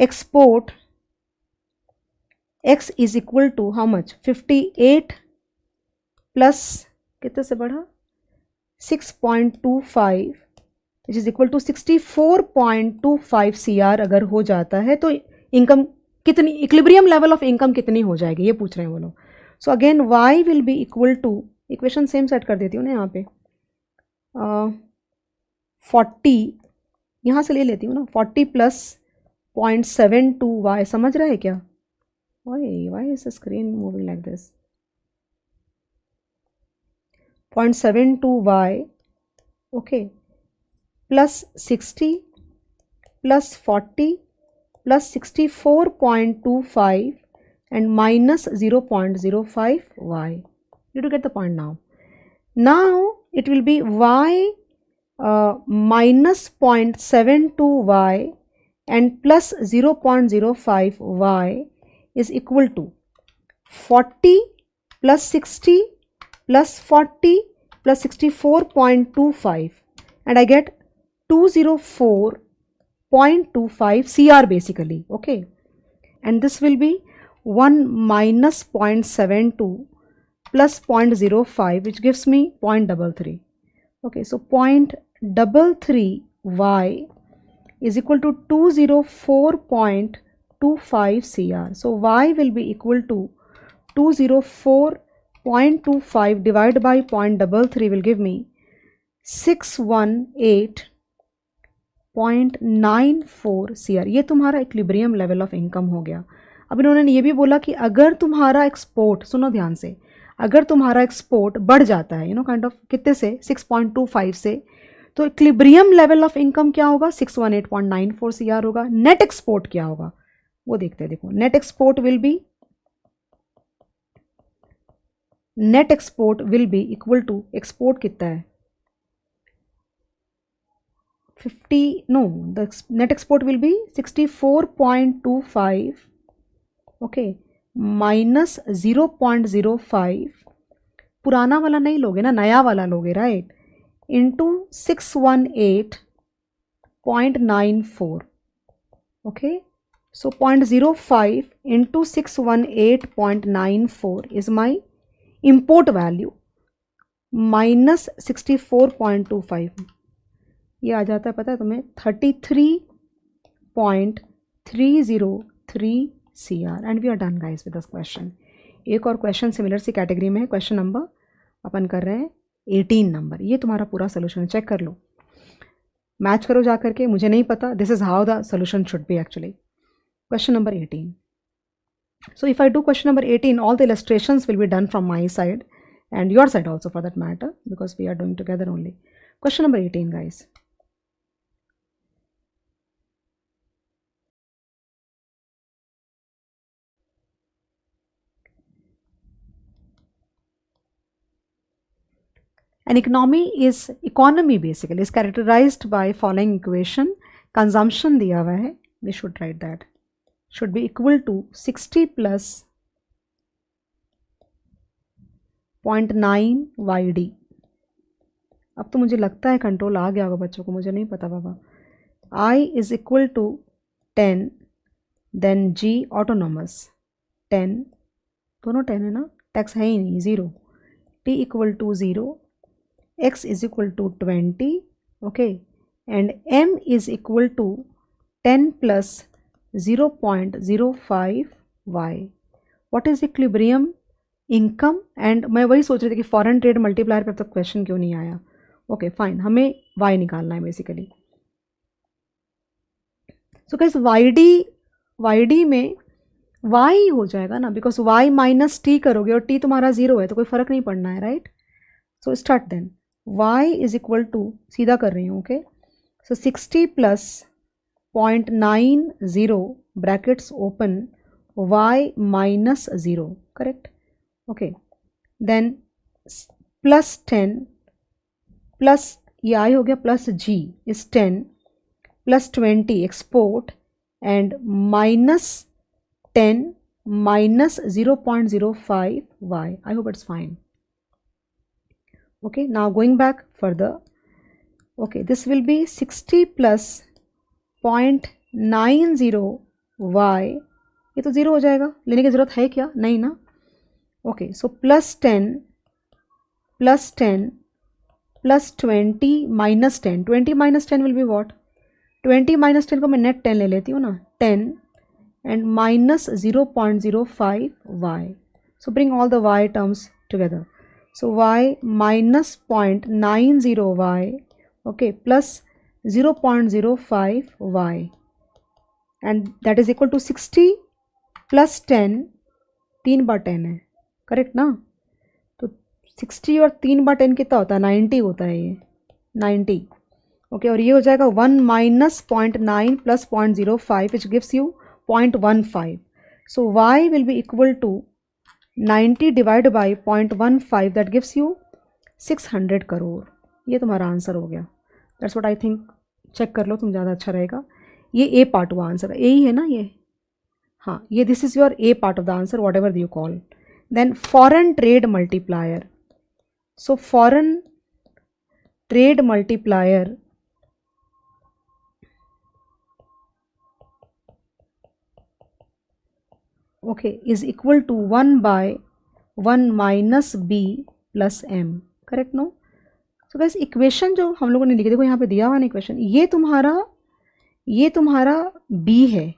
export x is equal to how much, 58 plus कितने से बढ़ा 6.25 which is equal to 64.25 CR अगर हो जाता है, तो इनकम कितनी, इक्विलिब्रियम लेवल ऑफ इनकम कितनी हो जाएगी, ये पूछ रहे हैं वो लोग. So again y will be equal to, equation same set कर देती हूँ ना यहाँ पे, 40 यहाँ से ले लेती हूँ ना, 40 प्लस 0.72y. समझ रहा है क्या? why is the screen moving like this? 0.72y, okay, plus 60 plus 40 plus 64.25 and minus 0.05y. Did you get the point now? Now it will be y minus 0.72y and plus 0.05y is equal to 40 plus 60 plus 40 plus 64.25, and I get 204.25 CR basically, okay. And this will be 1 minus 0.72 plus 0.05, which gives me 0.33. Okay, so 0.33y is equal to 204.25 CR. So y will be equal to 204.25 divided by 0.33 will give me 618.94 CR. ये तुम्हारा equilibrium level of income हो गया. अब इन्होंने ये भी बोला कि अगर तुम्हारा एक्सपोर्ट, सुनो ध्यान से, अगर तुम्हारा एक्सपोर्ट बढ़ जाता है काइंड ऑफ कितने से, 6.25 से, तो इक्विलिब्रियम लेवल ऑफ इनकम क्या होगा, 618.94 CR होगा. नेट एक्सपोर्ट क्या होगा वो देखते हैं. देखो, net export will be equal to, export कितना है 50, no, the net export will be 64.25, okay, minus 0.05, पुराना वाला नहीं लोगे ना, नया वाला लोगे, right, into 618.94, okay. So 0.05 into 618.94 is my import value minus 64.25. ये आ जाता है पता है तुम्हें 33.303 CR. And we are done guys with this question. एक और क्वेश्चन सिमिलर सी कैटेगरी में है, क्वेश्चन नंबर अपन कर रहे हैं 18 नंबर. ये तुम्हारा पूरा सोल्यूशन चेक कर लो, मैच करो जा करके. मुझे नहीं पता, this is how the solution should be actually. Question number 18. So if I do question number 18, all the illustrations will be done from my side and your side also for that matter, because we are doing together only. Question number 18, guys. An economy basically is characterized by following equation. Consumption दिया हुआ है, we should write that, should be equal to 60 plus 0.9 YD. अब तो मुझे लगता है control आ गया होगा बच्चों को, मुझे नहीं पता बाबा। I is equal to 10, then G autonomous 10, दोनों 10 है ना, टैक्स है ही नहीं, 0, T equal to 0, X is equal to 20, okay, and M is equal to 10 plus 0.05 Y। What is equilibrium income? And मैं वही सोच रही थी कि फॉरेन ट्रेड मल्टीप्लायर पर तो क्वेश्चन क्यों नहीं आया। ओके फाइन, हमें Y निकालना है बेसिकली। सो गाइस YD में Y ही हो जाएगा ना, बिकॉज Y माइनस T करोगे और T तुम्हारा 0 है तो कोई फर्क नहीं पड़ना है, right. So start then, Y is equal to, सीधा कर रही हूँ, okay, so 60 plus 0.90 brackets open Y minus 0, correct, okay, then plus 10 plus ये I हो गया plus G is 10 plus 20 export and minus 10 minus 0.05 Y. I hope it's fine. Okay, now going back further. Okay, this will be 60 plus 0.90 Y. ये तो 0 हो जाएगा, लेने की ज़रूरत है क्या? नहीं ना. Okay, so plus 10 plus 10 plus 20 minus 10. 20 minus 10 will be what? 20 minus 10 को मैं नेट 10 ले लेती हूँ ना, 10 and minus 0.05 Y. So bring all the Y terms together. So Y minus 0.90 Y, okay, plus 0.05 Y, and that is equal to 60 plus 10, 3 बार 10 है, correct ना. तो 60 और 3 बार 10 कितना होता है? 90 होता है ये, 90. ओके, और ये हो जाएगा 1 minus 0.9 plus 0.05 which gives you 0.15. So Y will be equal to 90 divided by 0.15 that gives you 600 crore. ये तुम्हारा आंसर हो गया. That's what I think. Check कर लो तुम, ज़्यादा अच्छा रहेगा. ये A पार्ट हुआ आंसर, A ही है ना ये. हाँ, ये this is your A part of the answer, whatever you call. Then foreign trade multiplier. So foreign trade multiplier okay is equal to 1 by 1 minus B plus M, correct no. So guys equation जो हम लोगों ने लिखी, देखो यहाँ पे दिया हुआ ना इक्वेशन, ये तुम्हारा B है,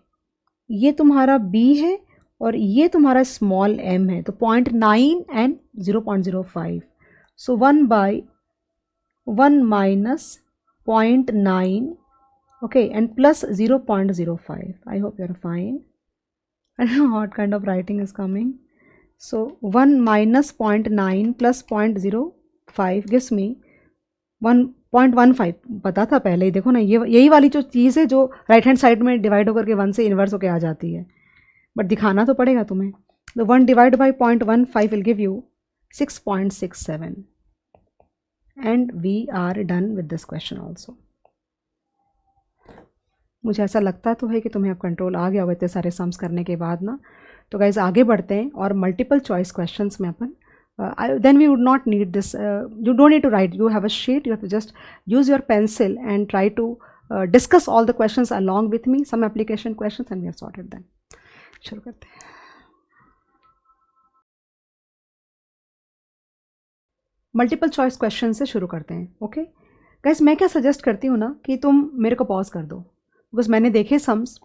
ये तुम्हारा B है और ये तुम्हारा स्मॉल m है, तो 0.9 and 0.05. So 1 by 1 minus 0.9 okay and plus 0.05. I hope you are fine. I don't know what kind of writing is coming. So 1 minus 0.9 plus 0.05 gives me 1.15. पता था पहले ही, देखो ना, ये यही वाली जो चीज़ है जो राइट हैंड साइड में डिवाइड होकर के 1 से इन्वर्स होकर आ जाती है, बट दिखाना तो पड़ेगा तुम्हें. तो 1 divide by 0.15 will give you 6.67. And we are done with this question also. मुझे ऐसा लगता तो है कि तुम्हें अब कंट्रोल आ गया होगा इतने सारे सम्स करने के बाद ना. तो गाइज आगे बढ़ते हैं और मल्टीपल चॉइस क्वेश्चंस में अपन then we would not need this, you don't need to write, you have a sheet, you have to just use your pencil and try to discuss all the questions along with me, some application questions, and we have sorted them. शुरू करते हैं. Multiple choice question से शुरू करते हैं. Okay guys, मैं क्या suggest करती हूँ ना कि तुम मेरे को पॉज कर दो, बिकॉज मैंने देखे सम्स,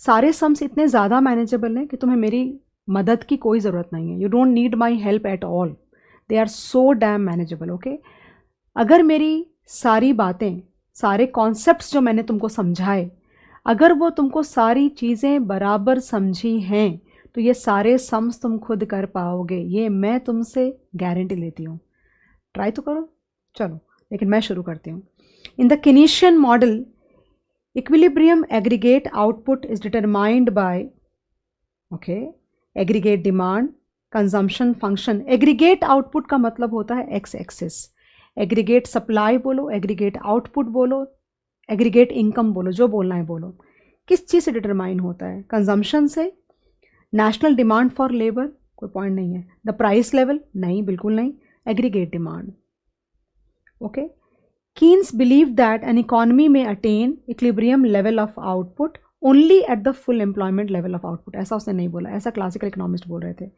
सारे सम्स इतने ज़्यादा मैनेजेबल हैं कि तुम्हें मेरी मदद की कोई ज़रूरत नहीं है. You don't need my help at all, they are so damn manageable. Okay, अगर मेरी सारी बातें, सारे कॉन्सेप्ट्स जो मैंने तुमको समझाए, अगर वो तुमको सारी चीज़ें बराबर समझी हैं तो ये सारे सम्स तुम खुद कर पाओगे, ये मैं तुमसे गारंटी लेती हूँ. ट्राई तो करो. चलो, लेकिन मैं शुरू करती हूँ. In the Keynesian model, equilibrium aggregate output is determined by aggregate demand, consumption function. aggregate output का मतलब होता है x axis. aggregate supply बोलो, aggregate output बोलो, aggregate income बोलो, जो बोलना है बोलो. किस चीज़ से डिटरमाइन होता है? कंजम्पशन से. नेशनल डिमांड फॉर लेबर, कोई पॉइंट नहीं है. द प्राइस लेवल, नहीं, बिल्कुल नहीं. Aggregate demand. Okay, Keynes believed that an economy may attain equilibrium level of output only at the full employment level of output. ऐसा उसने नहीं बोला, ऐसा क्लासिकल इकोनॉमिस्ट बोल रहे थे.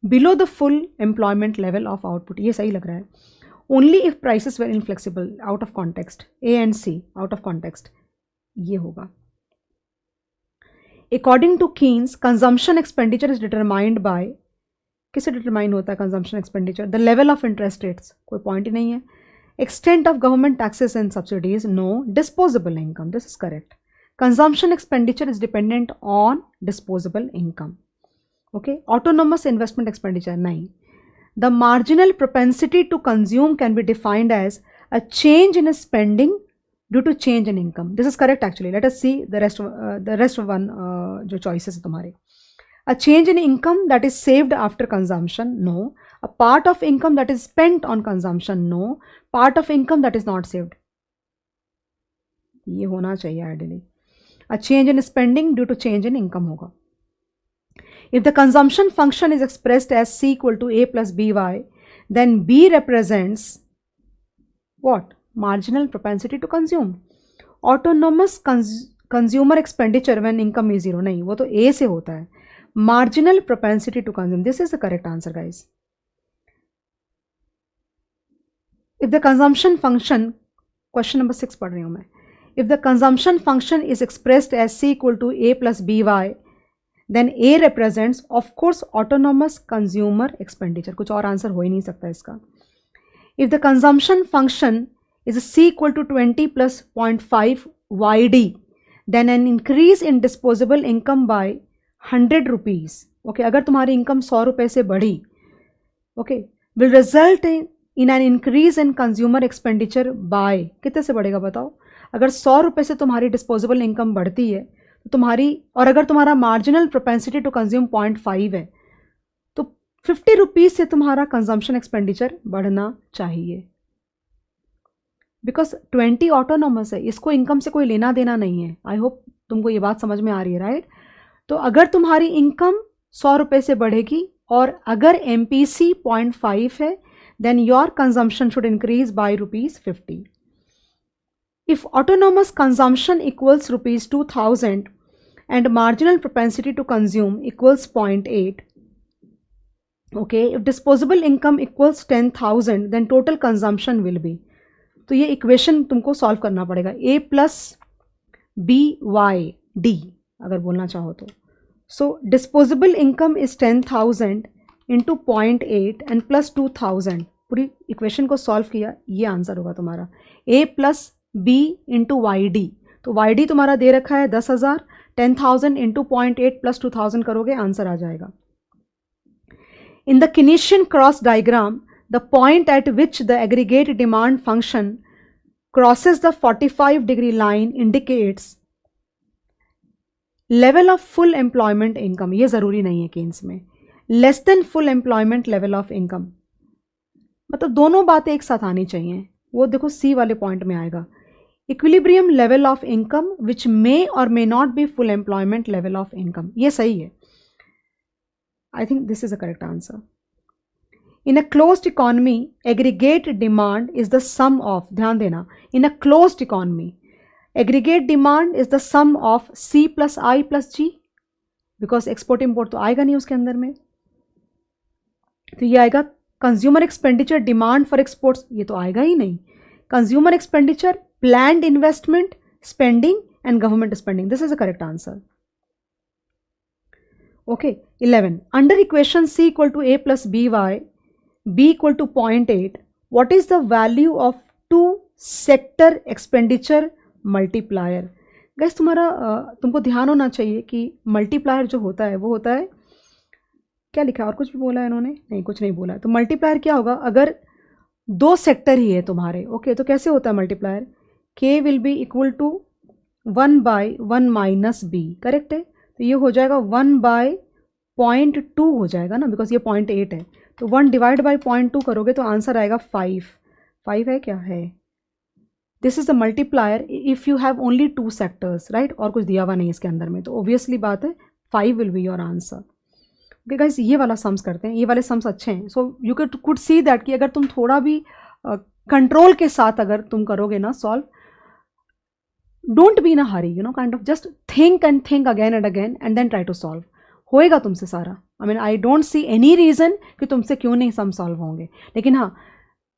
Below the full employment level of output, ये सही लग रहा है. Only if prices were inflexible, out of context. A and C, out of context. ये होगा. According to Keynes, consumption expenditure is determined by, किससे डिटरमाइन होता है consumption expenditure? The level of interest rates, कोई पॉइंट ही नहीं है. Extent of government taxes and subsidies, no. Disposable income, this is correct. Consumption expenditure is dependent on disposable income. Okay, autonomous investment expenditure, नहीं. The marginal propensity to consume can be defined as a change in spending due to change in income. This is correct actually. Let us see the rest one जो choices है तुम्हारे. A change in income that is saved after consumption, no. A part of income that is spent on consumption, no. Part of income that is not saved. ये होना चाहिए ideally. A change in spending due to change in income होगा. If the consumption function is expressed as C equal to A plus BY, then B represents what? Marginal propensity to consume. Autonomous consumer expenditure when income is zero, नहीं, वो तो A से होता है. Marginal propensity to consume, this is the correct answer, guys. If the consumption function, question number 6 पढ़ रही हूँ मैं. If the consumption function is expressed as C equal to A plus BY, then A represents, of course, autonomous consumer expenditure. कुछ और answer हो ही नहीं सकता इसका. If the consumption function is C equal to 20 plus 0.5 YD, then an increase in disposable income by 100 rupees, okay, अगर तुम्हारी income 100 रुपये से बढ़ी, okay, will result in an increase in consumer expenditure bye, कितने से बढ़ेगा बताओ? अगर 100 रुपये से तुम्हारी डिस्पोजेबल इनकम बढ़ती है तो तुम्हारी, और अगर तुम्हारा मार्जिनल प्रोपेंसिटी टू कंज्यूम 0.5 है, तो 50 रुपीज़ से तुम्हारा कंजम्पशन एक्सपेंडिचर बढ़ना चाहिए. बिकॉज 20 ऑटोनॉमस है, इसको इनकम से कोई लेना देना नहीं है. आई होप तुमको ये बात समझ में आ रही है, राइट? तो अगर तुम्हारी इनकम 100 रुपये से बढ़ेगी और अगर MPC 0.5 है, then your consumption should increase by ₹50. If autonomous consumption equals ₹2000 and marginal propensity to consume equals 0.8, okay, if disposable income equals 10,000, then total consumption will be. तो ये इक्वेशन तुमको सॉल्व करना पड़ेगा. A plus BYD अगर बोलना चाहो तो. So disposable income is 10,000 into 0.8 and plus 2,000. पूरी इक्वेशन को सॉल्व किया, ये आंसर होगा तुम्हारा. A plus B into YD, तो YD तुम्हारा दे रखा है 10,000. 10,000 इंटू 0.8 प्लस 2,000 करोगे, आंसर आ जाएगा. In the Keynesian cross diagram, the point at which the aggregate demand function crosses the 45-degree line indicates level of full employment income. ये ज़रूरी नहीं है केन्स में. less than full employment level of income, मतलब दोनों बातें एक साथ आनी चाहिए. वो देखो C वाले पॉइंट में आएगा. equilibrium level of income which may or may not be full employment level of income. ये सही है. I think this is the correct answer. In a closed economy, aggregate demand is the sum of, ध्यान देना, in a closed economy, aggregate demand is the sum of C plus I plus G, because export import तो आएगा नहीं उसके अंदर में. तो ये आएगा consumer expenditure demand for exports, ये तो आएगा ही नहीं. Consumer expenditure, planned investment, spending and government spending. This is the correct answer. Okay, 11. Under equation C equal to A plus BY, B equal to 0.8, what is the value of two sector expenditure multiplier? Guys, तुम्हारा तुमको ध्यान होना चाहिए कि multiplier जो होता है वो होता है, क्या लिखा है, और कुछ भी बोला है इन्होंने? नहीं, कुछ नहीं बोला. तो मल्टीप्लायर क्या होगा? अगर दो सेक्टर ही है तुम्हारे, ओके, तो कैसे होता है multiplier? K will be equal to 1/1 minus B, correct है? तो ये हो जाएगा 1/0.2 हो जाएगा ना, बिकॉज ये 0.8 है. तो 1 डिवाइड बाई 0.2 करोगे तो आंसर आएगा 5 है, क्या है? This is the multiplier if you have only 2 sectors, right? और कुछ दिया हुआ नहीं इसके अंदर में, तो ऑब्वियसली बात है 5 will be your answer. Okay guys, ये वाला सम्स करते हैं, ये वाले सम्स अच्छे हैं. So you could see that कि अगर तुम थोड़ा भी कंट्रोल के साथ अगर तुम करोगे ना solve, don't be in a hurry, kind of just think again and again and then try to solve, होएगा तुमसे सारा। I mean I don't see any reason कि तुमसे क्यों नहीं सम सॉल्व होंगे, लेकिन हाँ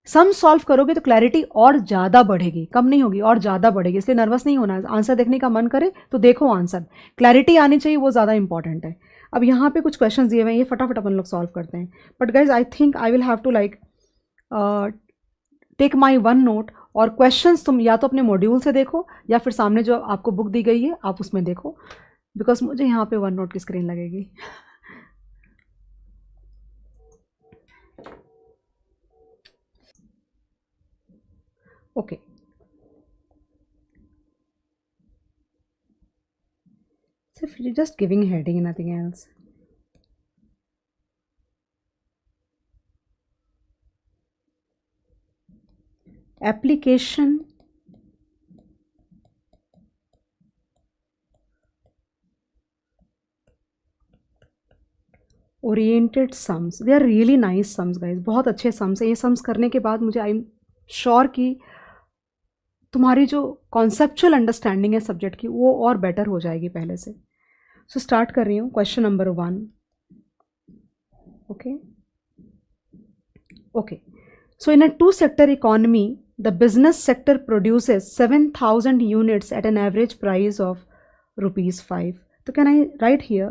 सम सॉल्व करोगे तो क्लैरिटी और ज़्यादा बढ़ेगी, कम नहीं होगी, और ज़्यादा बढ़ेगी। इसलिए नर्वस नहीं होना है, आंसर देखने का मन करे तो देखो आंसर, क्लैरिटी आनी चाहिए, वो ज़्यादा इंपॉर्टेंट है। अब यहाँ पे कुछ क्वेश्चन दिए हुए हैं, ये फटाफट अपन लोग सॉल्व करते हैं। But guys I think I will have to like take my one note, और क्वेश्चंस तुम या तो अपने मॉड्यूल से देखो या फिर सामने जो आपको बुक दी गई है आप उसमें देखो, बिकॉज मुझे यहाँ पे वन नोट की स्क्रीन लगेगी। ओके सिर्फ just giving heading, nothing else. Application oriented sums, they are really nice sums guys, बहुत अच्छे सम्स हैं। ये सम्स करने के बाद मुझे आई एम श्योर कि तुम्हारी जो कॉन्सेप्चुअल अंडरस्टैंडिंग है सब्जेक्ट की वो और बेटर हो जाएगी पहले से। सो स्टार्ट कर रही हूँ question number 1। Okay okay, so in a two sector economy the business sector produces 7,000 units at an average price of ₹5। तो can I write here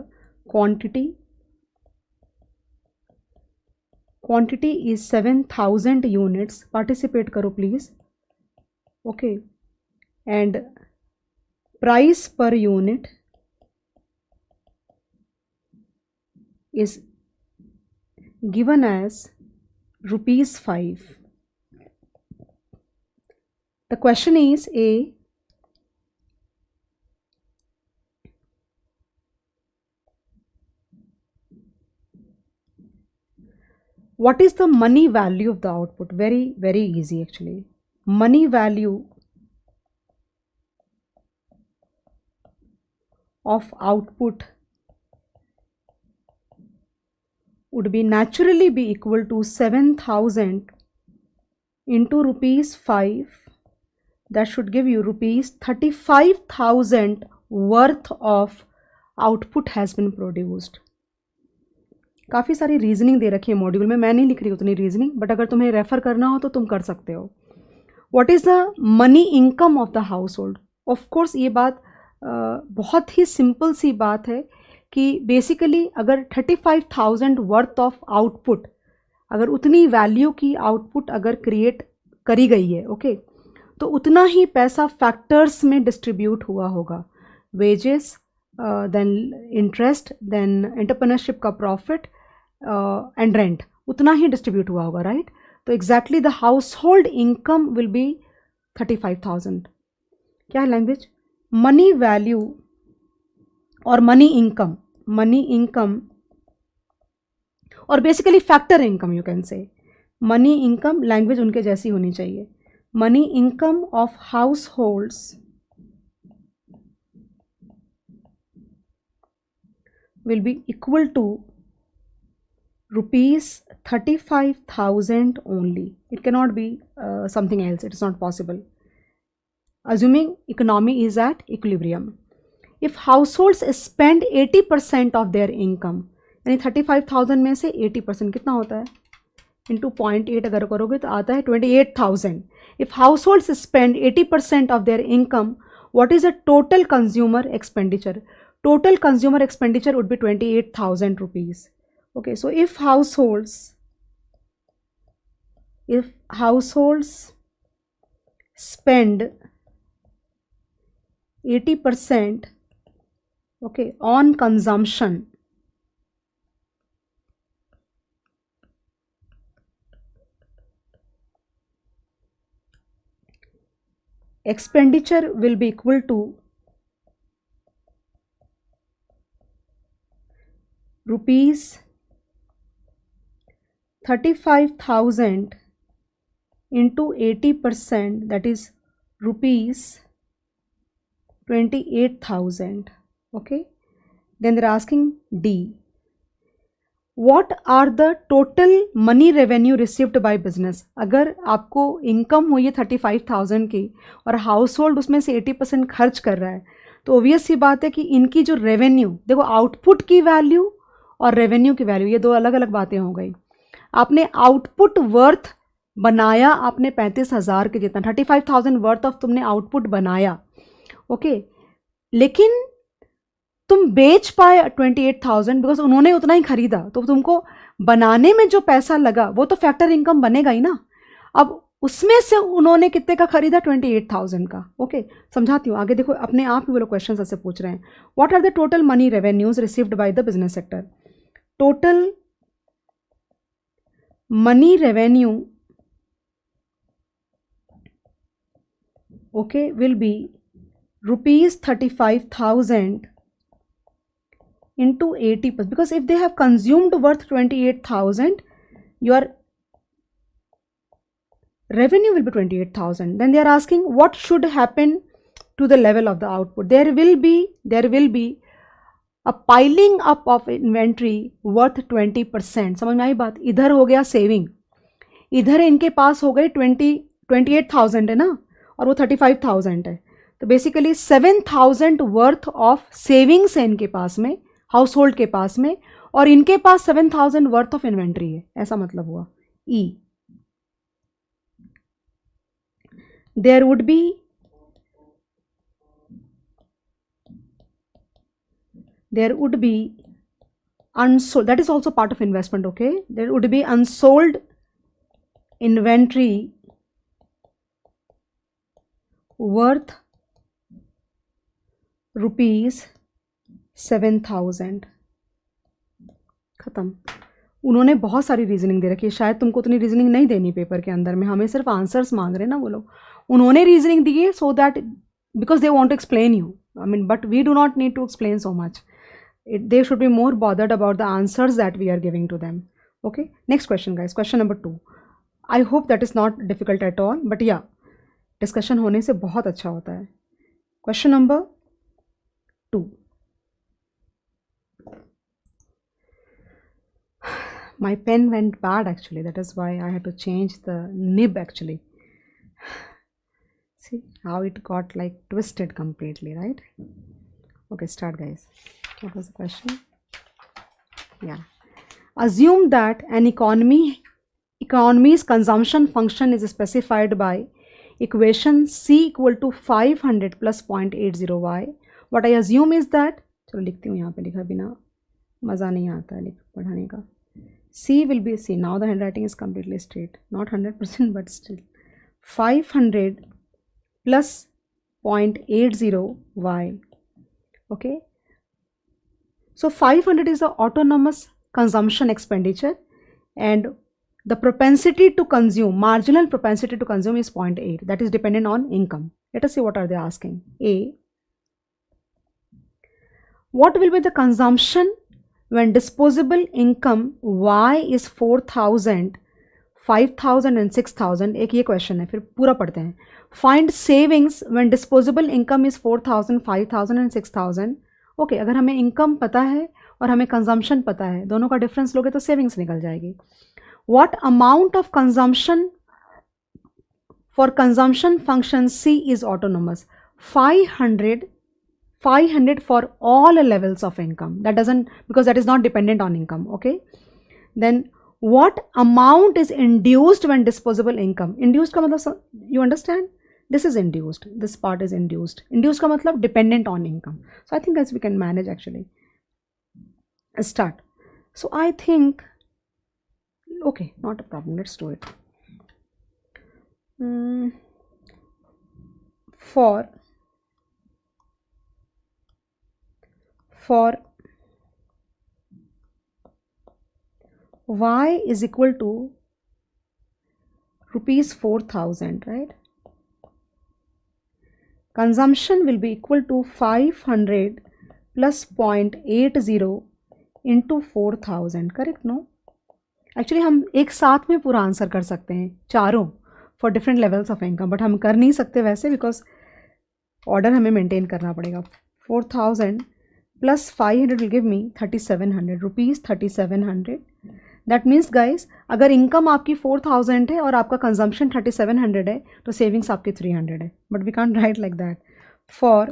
quantity is 7,000 units, participate करो please. Okay, and price per unit is given as ₹5. The question is A, what is the money value of the output? Very easy actually. Money value of output would be naturally be equal to 7,000 into ₹5. That should give you ₹35,000 worth of output has been produced. काफ़ी सारी reasoning दे रखी है module में, मैं नहीं लिख रही उतनी रीजनिंग, बट अगर तुम्हें रेफर करना हो तो तुम कर सकते हो। What is the money income of the house hold? Of course ये बात बहुत ही सिंपल सी बात है कि बेसिकली अगर 35,000 वर्थ ऑफ आउटपुट, अगर उतनी वैल्यू की आउटपुट अगर क्रिएट करी गई है, ओके, तो उतना ही पैसा फैक्टर्स में डिस्ट्रीब्यूट हुआ होगा। Wages, then interest, then entrepreneurship का प्रॉफिट एंड रेंट, उतना ही डिस्ट्रीब्यूट हुआ होगा, राइट? तो exactly the household income will be 35,000। क्या है लैंग्वेज? मनी वैल्यू और मनी इनकम और basically factor income, you can say money income, language उनके जैसी होनी चाहिए। Money income of households will be equal to ₹35,000 only. It cannot be something else. It is not possible. Assuming economy is at equilibrium. If households spend 80% of their income, यानी 35,000 में से 80% कितना होता है? इंटू 0.8 अगर करोगे तो आता है 28,000. If households spend 80% of their income, what is the total consumer expenditure? Total consumer expenditure would be ₹28,000. Okay, so if households spend 80%, okay, on consumption, expenditure will be equal to ₹35,000 into 80%, that is ₹28,000. Okay, then they're asking D, what are the total money revenue received by business. अगर आपको income हुई है 35,000 की और house hold उसमें से 80% खर्च कर रहा है, तो ओबियस सी बात है कि इनकी जो रेवेन्यू, देखो आउटपुट की वैल्यू और रेवेन्यू की वैल्यू ये दो अलग अलग बातें हो गई। आपने आउटपुट वर्थ बनाया, आपने 35,000 के जितना 35,000 वर्थ ऑफ तुमने आउटपुट बनाया, ओके, लेकिन तुम बेच पाए 28,000 बिकॉज उन्होंने उतना ही खरीदा, तो तुमको बनाने में जो पैसा लगा वो तो फैक्टर इनकम बनेगा ही ना। अब उसमें से उन्होंने कितने का खरीदा, 28,000 का। ओके, समझाती हूँ आगे, देखो अपने आप ही वो लोग क्वेश्चन ऐसे पूछ रहे हैं। What are the total money revenues received by the business sector. Total money revenue, okay, will be ₹35,000 into 80%, because if they have consumed worth 28,000, your revenue will be 28,000. Then they are asking what should happen to the level of the output. There will be a piling up of inventory worth 20%. समझ में आई बात। इधर हो गया saving, इधर इनके पास हो गए 28,000 है ना, और वो 35,000 है, तो बेसिकली 7,000 वर्थ ऑफ सेविंग्स है इनके पास में, हाउस होल्ड के पास में, और इनके पास 7,000 वर्थ ऑफ इन्वेंट्री है, ऐसा मतलब हुआ। ई there would be unsold, that is also part of investment, okay, there would be unsold inventory worth ₹7,000। खत्म। उन्होंने बहुत सारी रीजनिंग दे रखी है, शायद तुमको उतनी रीजनिंग नहीं देनी पेपर के अंदर में, हमें सिर्फ आंसर्स मांग रहे हैं ना वो लोग। उन्होंने रीजनिंग दी है so that because they want to explain you, I mean, but we do not need to explain so much, they should be more bothered about the answers that we are giving to them. Okay, next question guys, question number 2. I hope that is not difficult at all, but yeah, discussion होने से बहुत अच्छा होता है। question number 2. My pen went bad actually, that is why I had to change the nib actually. See how it got like twisted completely, right? Okay, start guys. What was the question? Yeah. Assume that an economy's consumption function is specified by equation C equal to 500 plus 0.80y. What I assume is that, चलो लिखती हूँ यहाँ पे, लिखा बिना मज़ा नहीं आता है पढ़ाने का। C will be, see now the handwriting is completely straight, not 100% but still 500 plus 0.80y. Okay, so 500 is the autonomous consumption expenditure, and the propensity to consume, marginal propensity to consume is 0.8, that is dependent on income. Let us see what are they asking. A, what will be the consumption when disposable income Y is 4,000, 5,000 and 6,000. एक ये question है, फिर पूरा पढ़ते हैं। Find savings when disposable income is 4,000, 5,000 and 6,000। Okay, अगर हमें income पता है और हमें कंजम्पशन पता है, दोनों का डिफरेंस लोगे तो सेविंग्स निकल जाएगी। What amount of consumption for consumption function C is autonomous. 500 for all levels of income, that doesn't, because that is not dependent on income. Okay, then what amount is induced when disposable income, induced का मतलब you understand, this is induced, this part is induced, induced का मतलब dependent on income. So I think as we can manage actually. Start. So I think, okay, not a problem, let's do it. For Y is equal to rupees 4,000, right? Consumption will be equal to 500 plus 0.80 into 4,000, correct? No, actually हम एक साथ में पूरा answer कर सकते हैं चारों for different levels of income, but हम कर नहीं सकते वैसे because order हमें maintain करना पड़ेगा। 4,000 plus 500 will give me 3700 rupees 3700. That means guys अगर इनकम आपकी 4000 है और आपका कंजम्पशन 3700 है तो सेविंग्स आपकी 300 है, but we can't write like that. For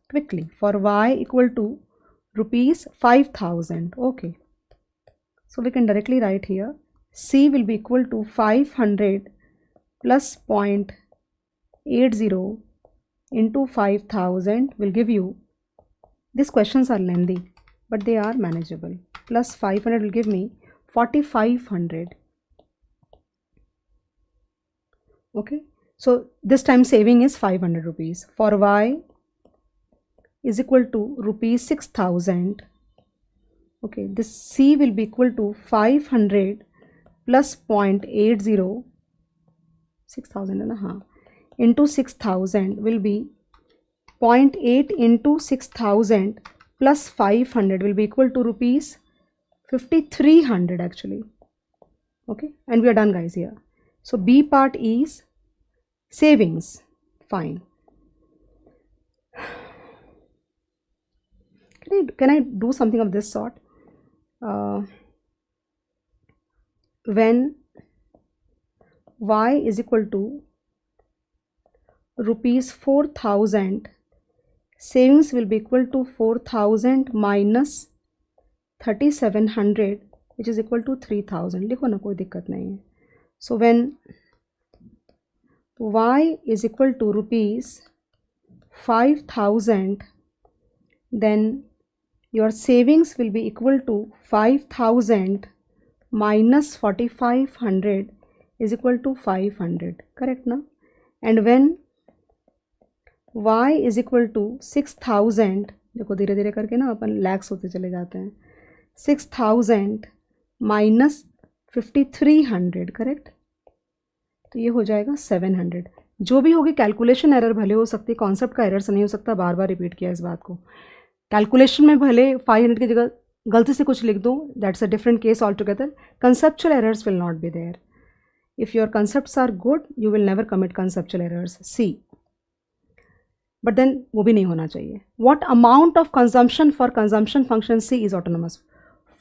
quickly for y equal to rupees 5000. Okay, so we can directly write here C will be equal to 500 plus 0.80 into 5000 will give you, these questions are lengthy but they are manageable, plus 500 will give me 4500. Okay, so this time saving is 500 rupees. For y is equal to rupees 6000. Okay, this C will be equal to 500 plus 0.80, 6000 into 6000 will be 0.8 into 6000 plus 500 will be equal to rupees 5300 actually. Okay, and we are done guys here. So B part is savings. Fine. Can I do something of this sort? When y is equal to rupees 4000, savings will be equal to 4000 minus 3700 which is equal to 3000. लिखो ना, कोई दिक्कत नहीं है. So when y is equal to rupees 5000, then your savings will be equal to 5000 minus 4500 is equal to 500. Correct na? And when y is equal to 6000, देखो धीरे धीरे करके ना अपन लैक्स होते चले जाते हैं. 6000 माइनस 5300. करेक्ट, तो ये हो जाएगा 700. जो भी होगी कैलकुलेशन एरर भले हो सकती है, कॉन्सेप्ट का एरर से नहीं हो सकता. बार बार रिपीट किया इस बात को. कैलकुलेशन में भले 500 की जगह गलती से कुछ लिख दो, that's a different case all together. Conceptual errors will not be there. If your concepts are good you will never commit conceptual errors. See, but then वो भी नहीं होना चाहिए. What amount of consumption for consumption function C is autonomous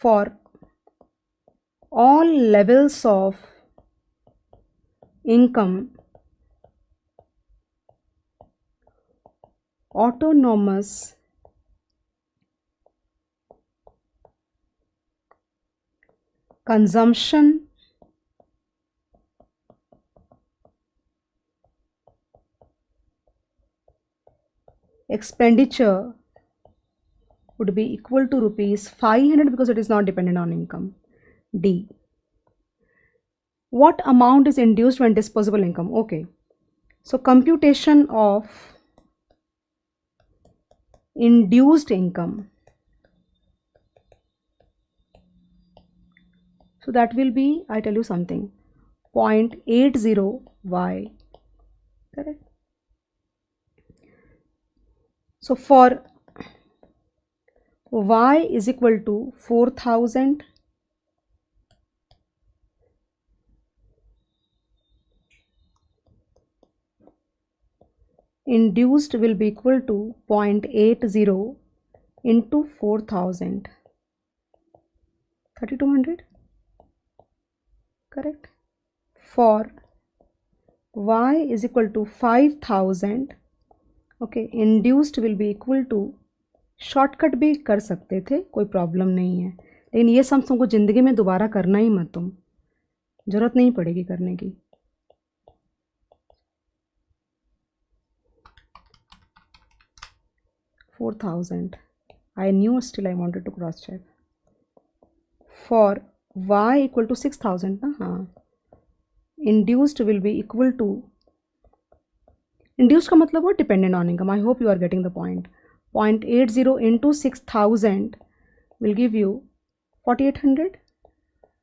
for all levels of income, autonomous consumption expenditure would be equal to rupees 500 because it is not dependent on income. D, what amount is induced when disposable income? Okay, so computation of induced income, so that will be, I tell you something, 0.80 y. Correct. So for y is equal to 4000, induced will be equal to 0.80 into 4000, 3200. Correct. For y is equal to 5000, okay, induced will be equal to, shortcut भी कर सकते थे, कोई problem नहीं है, लेकिन ये सब तुमको ज़िंदगी में दोबारा करना ही मत, तुम ज़रूरत नहीं पड़ेगी करने की. $4000 I knew, still I wanted to cross check. For y equal to 6000 ना, हाँ, induced will be equal to, induced का मतलब वो dependent on income. I hope you are getting the point. 0.80 into 6000 will give you 4800,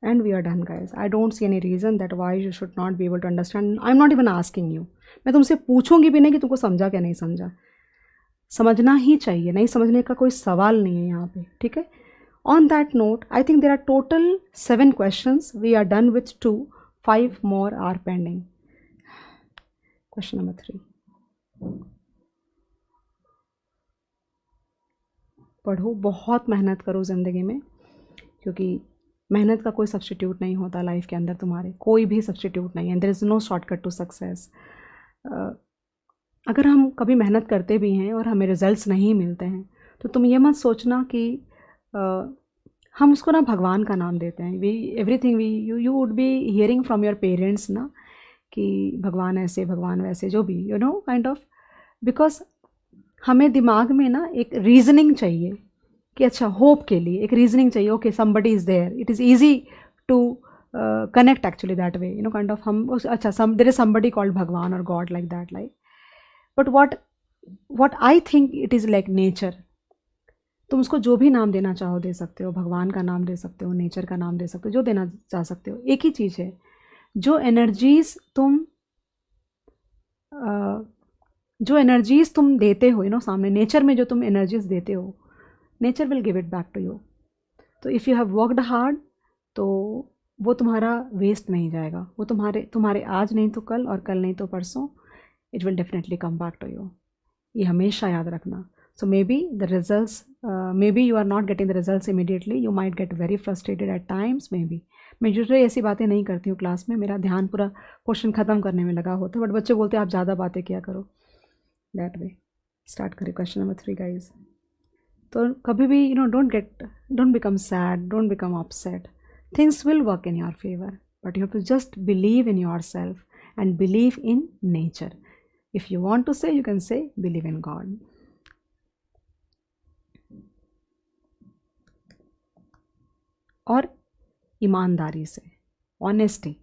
and we are done guys. I don't see any reason that why you should not be able to understand. I'm not even asking you. मैं तुमसे पूछूंगी भी नहीं कि तुमको समझा क्या नहीं समझा. समझना ही चाहिए, नहीं समझने का कोई सवाल नहीं है यहाँ पे. ठीक है. On that note, I think there are total 7 questions. We are done with 2. 5 more are pending. Question number 3. पढ़ो, बहुत मेहनत करो ज़िंदगी में, क्योंकि मेहनत का कोई सब्स्टिट्यूट नहीं होता लाइफ के अंदर, तुम्हारे कोई भी सब्स्टिट्यूट नहीं है। There is no shortcut to success. अगर हम कभी मेहनत करते भी हैं और हमें रिजल्ट्स नहीं मिलते हैं, तो तुम ये मत सोचना कि हम उसको ना भगवान का नाम देते हैं। We everything we you would be hearing from your parents ना, कि भगवान ऐसे भगवान वैसे, जो भी you know kind of, because हमें दिमाग में ना एक रीजनिंग चाहिए कि अच्छा, होप के लिए एक रीजनिंग चाहिए। Okay, somebody is there, it is easy to connect actually that way, you know kind of. हम अच्छा, there is somebody called Bhagwan और God like that, like, but what I think it is like nature। तुम उसको जो भी नाम देना चाहो दे सकते हो, भगवान का नाम दे सकते हो, नेचर का नाम दे सकते हो, जो देना चाह सकते हो। एक ही चीज़ है, जो एनर्जीज तुम देते हो, यू नो, सामने नेचर में जो तुम एनर्जीज देते हो, nature will give it back to you. तो if you have worked hard, तो वो तुम्हारा वेस्ट नहीं जाएगा, वो तुम्हारे आज नहीं तो कल, और कल नहीं तो परसों, it will definitely come back to you. ये हमेशा याद रखना। So maybe the results, maybe you are not getting the results immediately, you might get very frustrated at times. Maybe मैं यूजुअली ऐसी बातें नहीं करती हूँ क्लास में, मेरा ध्यान पूरा क्वेश्चन ख़त्म करने में लगा होता है, बट बच्चे बोलते हैं आप ज़्यादा बातें किया करो, दैट वे। स्टार्ट करें क्वेश्चन नंबर 3 गाइज। तो कभी भी, you know, don't become sad, don't become upset, things will work in your favour, but you have to just believe in yourself and believe in nature. If you want to say, you can say believe in God। और ईमानदारी से, honesty,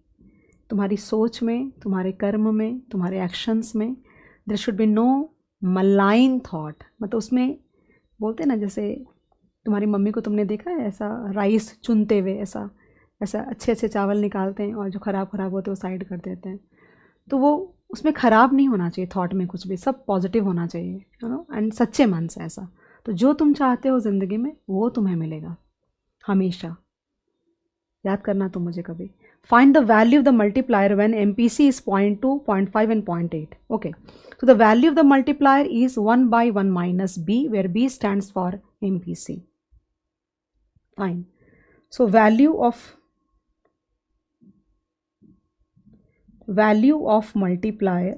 तुम्हारी सोच में, तुम्हारे कर्म में, तुम्हारे एक्शंस में, there should be no malign thought. मतलब उसमें बोलते हैं ना, जैसे तुम्हारी मम्मी को तुमने देखा है ऐसा राइस चुनते हुए, ऐसा अच्छे अच्छे चावल निकालते हैं और जो ख़राब होते हैं वो साइड कर देते हैं। तो वो उसमें ख़राब नहीं होना चाहिए थॉट में, कुछ भी, सब पॉजिटिव होना चाहिए, यू नो, एंड सच्चे मन से ऐसा। तो जो तुम चाहते हो ज़िंदगी में वो तुम्हें मिलेगा हमेशा। याद करना तुम मुझे कभी। Find the value of the multiplier when MPC is 0.2, 0.5 and 0.8। Okay, so the value of the multiplier is 1/1 minus b, where b stands for MPC। Fine। So value of multiplier,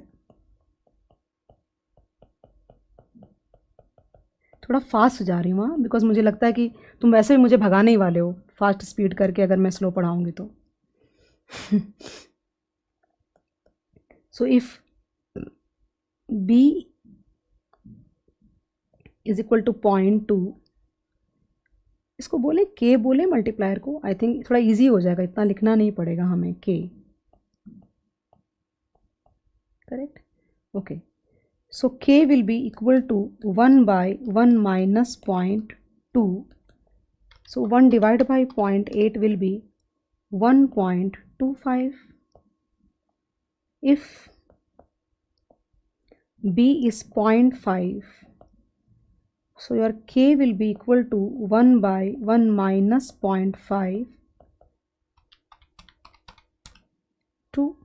थोड़ा फास्ट जा रही हूँ because मुझे लगता है कि तुम वैसे भी मुझे भगाने ही वाले हो फास्ट स्पीड करके, अगर मैं स्लो पढ़ाऊँगी तो। So if b is equal to 0.2, इसको बोले k बोले मल्टीप्लायर को, आई थिंक थोड़ा इजी हो जाएगा, इतना लिखना नहीं पड़ेगा हमें, k, correct. Okay, so k will be equal to 1/1 minus 0.2, so 1 divided by 0.8 will be 1.25. if b is 0.5, so your k will be equal to 1/1 minus 0.5 2,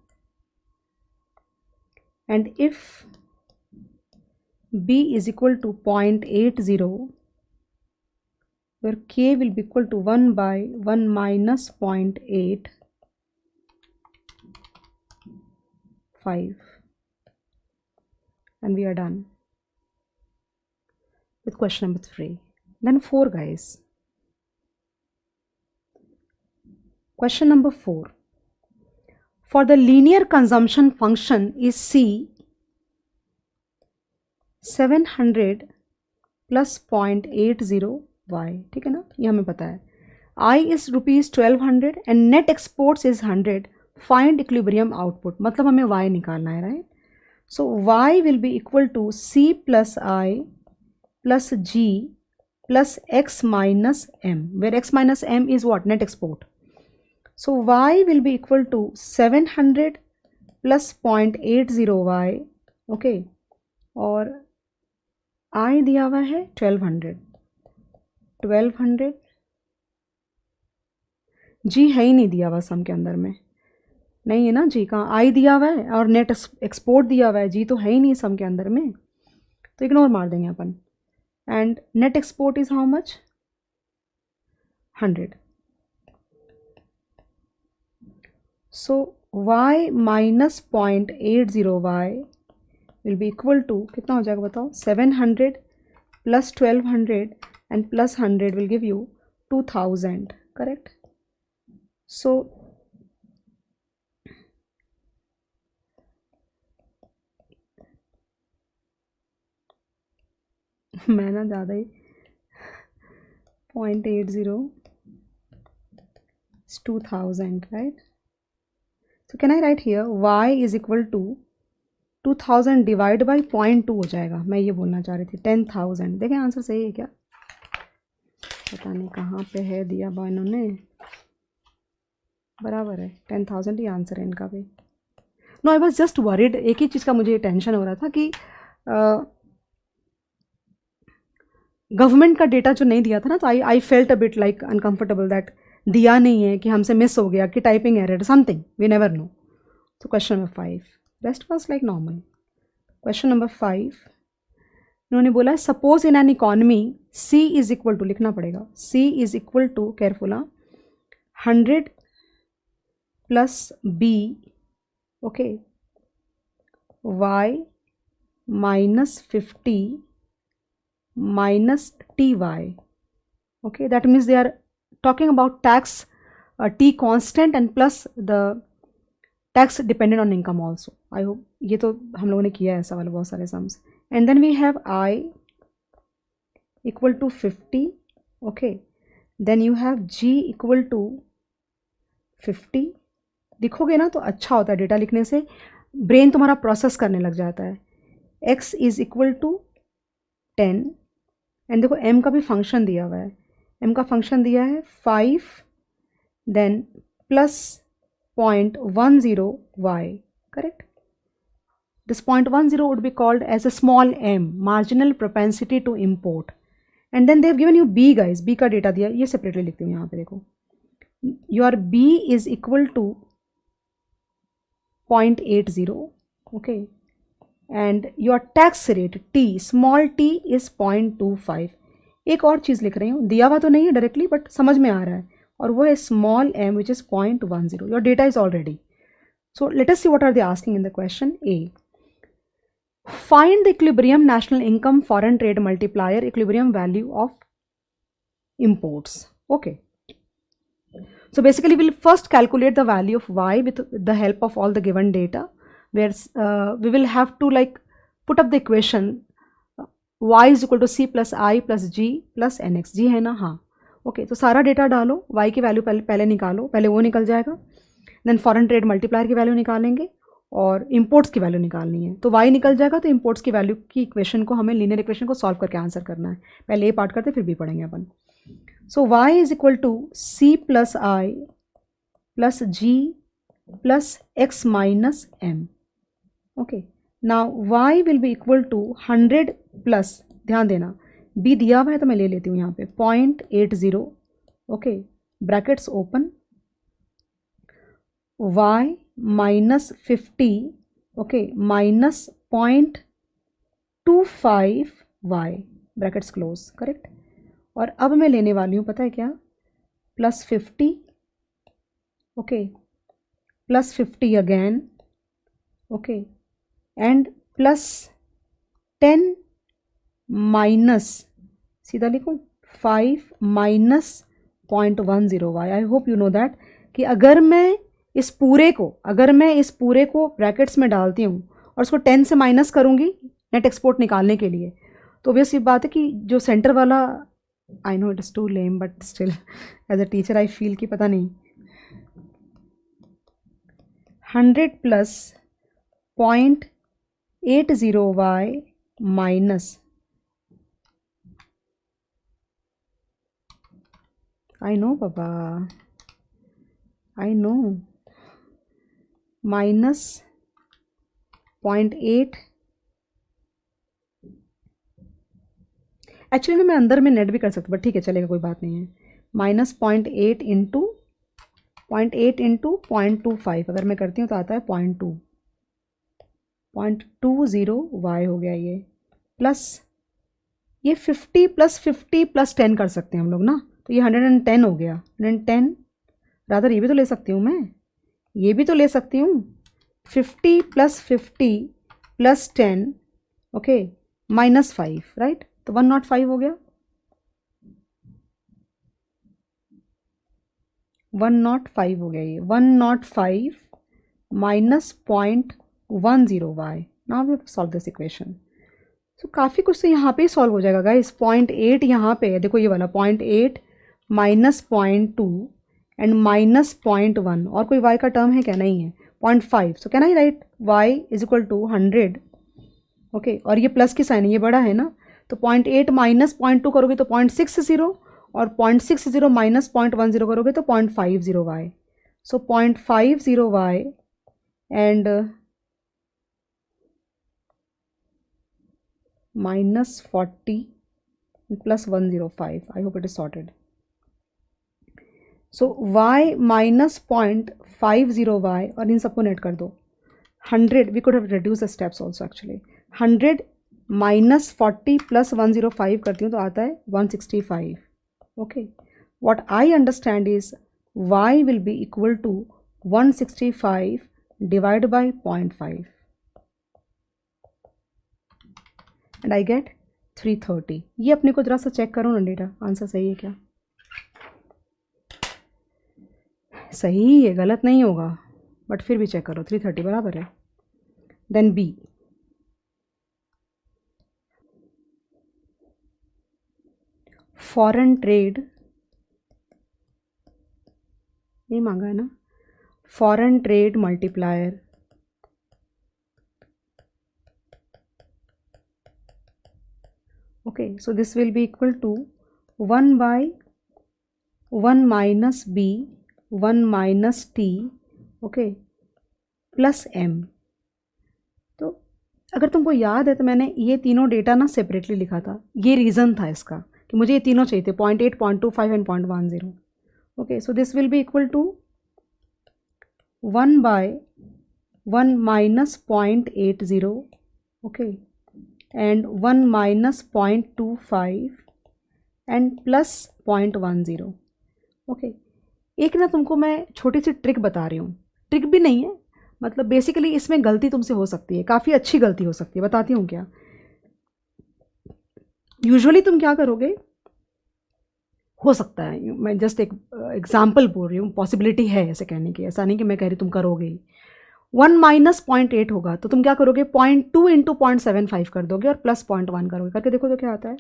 and if b is equal to 0.80, where k will be equal to 1/1 minus 0.8 5, and we are done with question number 3. Then 4 guys, question number 4, for the linear consumption function is c 700 plus 0.80y, ठीक है ना, ये हमें पता है। I is ₹1200 and net exports is 100, find equilibrium output, मतलब हमें y निकालना है, right. So y will be equal to c plus i plus g plus x minus m, where x minus m is what? Net export. So y will be equal to 700 plus 0.80y, okay, और I दिया हुआ है 1200, जी है ही नहीं दिया हुआ सम के अंदर में, नहीं है ना जी, कहाँ आई दिया हुआ है और नेट एक्सपोर्ट दिया हुआ है, जी तो है ही नहीं सम के अंदर में, तो इग्नोर मार देंगे अपन। and net export is how much? 100. So y minus 0.80y will be equal to कितना हो जाएगा बताओ? 700 plus 1200 and plus 100 will give you 2000, correct? So मैं ना ज़्यादा ही 0.80 is 2000, right? So can I write here y is equal to 2000 divide by 0.2 हो जाएगा. मैं ये बोलना चाह रही थी 10,000. देखें आंसर सही है क्या? पता नहीं कहाँ पे है दिया बा इन्होंने. बराबर है 10,000 ही आंसर है इनका भी. No I was just worried. एक ही चीज़ का मुझे टेंशन हो रहा था कि गवर्नमेंट का डेटा जो नहीं दिया था ना, तो I felt a bit like uncomfortable that दिया नहीं है कि हमसे मिस हो गया कि typing error something, we never know. तो question number 5, rest was like normal. Question number 5 उन्होंने बोला suppose in an economy C is equal to, लिखना पड़ेगा, C is equal to, careful, 100 plus B, okay, Y minus 50 minus ty. Okay, that means they are talking about tax t constant and plus the tax dependent on income also. I hope ये तो हम लोगों ने किया है ऐसा वाला बहुत सारे sums. And then we have I equal to 50. Okay, then you have G equal to 50. लिखोगे ना तो अच्छा होता है, डेटा लिखने से ब्रेन तुम्हारा प्रोसेस करने लग जाता है. X is equal to 10. And देखो m का भी फंक्शन दिया हुआ है, m का फंक्शन दिया है 5 then plus 0.10y, correct. This 0.10 would be called as a small m, marginal propensity to import. And then they have given you b guys, b का डेटा दिया, ये सेपरेटली लिखती हूँ यहाँ पे. देखो your b is equal to 0.80, okay, and your tax rate t, small t is 0.25. एक और चीज़ लिख रही हूँ, दिया हुआ तो नहीं है डायरेक्टली बट समझ में आ रहा है, और वो है small m which is 0.10. Your data is already. So let us see what are they asking in the question. A, find the equilibrium national income foreign trade multiplier equilibrium value of imports. Okay, so basically we'll first calculate the value of y with the help of all the given data, where we will have to like put up the equation y is equal to c plus I plus g plus nx. g है ना, हाँ. Okay, तो सारा data डालो, y की value पहले निकालो, पहले वो निकल जाएगा, देन फॉरेन ट्रेड मल्टीप्लायर की वैल्यू निकालेंगे और इंपोर्ट्स की वैल्यू निकालनी है. तो y निकल जाएगा, तो इंपोर्ट्स की वैल्यू की इक्वेशन को हमें लीनियर इक्वेशन को सॉल्व करके आंसर करना है. पहले ये पार्ट करते फिर भी पढ़ेंगे अपन. So y is equal to c plus I plus g plus x minus m. Okay, now y will be equal to 100 plus, ध्यान देना b दिया हुआ है तो मैं ले लेती हूँ यहाँ पे 0.80. Okay, brackets open, y minus 50, okay, minus 0.25y, brackets close, correct. और अब मैं लेने वाली हूँ पता है क्या, plus 50, okay, plus 50 again, okay, and plus 10 minus, सीधा लिखूँ 5 minus 0.10y. I hope you know that कि अगर मैं इस पूरे को ब्रैकेट्स में डालती हूँ और उसको 10 से माइनस करूँगी नेट एक्सपोर्ट निकालने के लिए, तो ऑब्वियस ये बात है कि जो सेंटर वाला, I know it is too lame but still as a teacher I feel कि पता नहीं 100 plus 0.80y minus, I know पापा, आई नो, माइनस 0.8. एक्चुअली ना मैं अंदर में नेट भी कर सकती, बट ठीक है चलेगा, कोई बात नहीं है. माइनस 0.8 इंटू 0.25 अगर मैं करती हूँ तो आता है 0.20y हो गया ये, प्लस ये 50 प्लस 50 प्लस 10 कर सकते हैं हम लोग ना, तो ये 110 हो गया, 110 रादर ये भी तो ले सकती हूँ मैं, ये भी तो ले सकती हूँ, 50 plus 50 plus 10 okay minus 5 right, तो 105 हो गया, 105 हो गया, ये 105 minus 0.10y। Now we solve this equation. तो काफ़ी कुछ तो यहाँ पे ही सॉल्व हो जाएगा गाइस। 0.8 यहाँ पे है, देखो ये वाला 0.8 माइनस 0.2 एंड माइनस 0.1, और कोई y का टर्म है क्या? नहीं है। 0.5, so can I write y is equal to 100 okay, और ये प्लस की साइन है, ये बड़ा है ना, तो 0.8 माइनस 0.2 करोगे तो 0.60, और 0.60 माइनस 0.10 करोगे तो 0.50y, so 0.50y and minus 40 plus 105. I hope it is sorted. So y minus 0.50y, और इन सबको नेट कर दो, 100, we could have reduced the steps also actually, 100 minus 40 plus 105 करती हूँ तो आता है 165 okay. What I understand is y will be equal to 165 divided by 0.5 and I get 330। ये अपने को जरा सा चेक करो ना डेटा, आंसर सही है क्या? सही ही है, गलत नहीं होगा, बट फिर भी चेक करो, 330 बराबर है। देन बी, फॉरेन ट्रेड, ये मांगा है ना, foreign trade multiplier okay, so this will be equal to 1 by 1 minus b 1 minus t okay plus m। तो अगर तुमको याद है तो मैंने ये तीनों डेटा ना सेपरेटली लिखा था, ये रीज़न था इसका कि मुझे ये तीनों चाहिए थे, 0.8 0.25 and 0.10 okay. So this will be equal to 1 by 1 minus 0.80 okay and 1 minus 0.25 and plus 0.10 okay. एक ना तुमको मैं छोटी सी ट्रिक बता रही हूँ, ट्रिक भी नहीं है, मतलब बेसिकली इसमें गलती तुमसे हो सकती है, काफ़ी अच्छी गलती हो सकती है, बताती हूँ क्या। यूजुअली तुम क्या करोगे, हो सकता है, मैं जस्ट एक एग्जाम्पल बोल रही हूँ, पॉसिबिलिटी है ऐसे कहने की, ऐसा नहीं कि मैं कह रही तुम करोगे ही। 1 माइनस 0.8 होगा तो तुम क्या करोगे, 0.2 इंटू 0.75 कर दोगे और प्लस 0.1 करोगे, करके देखो तो क्या आता है,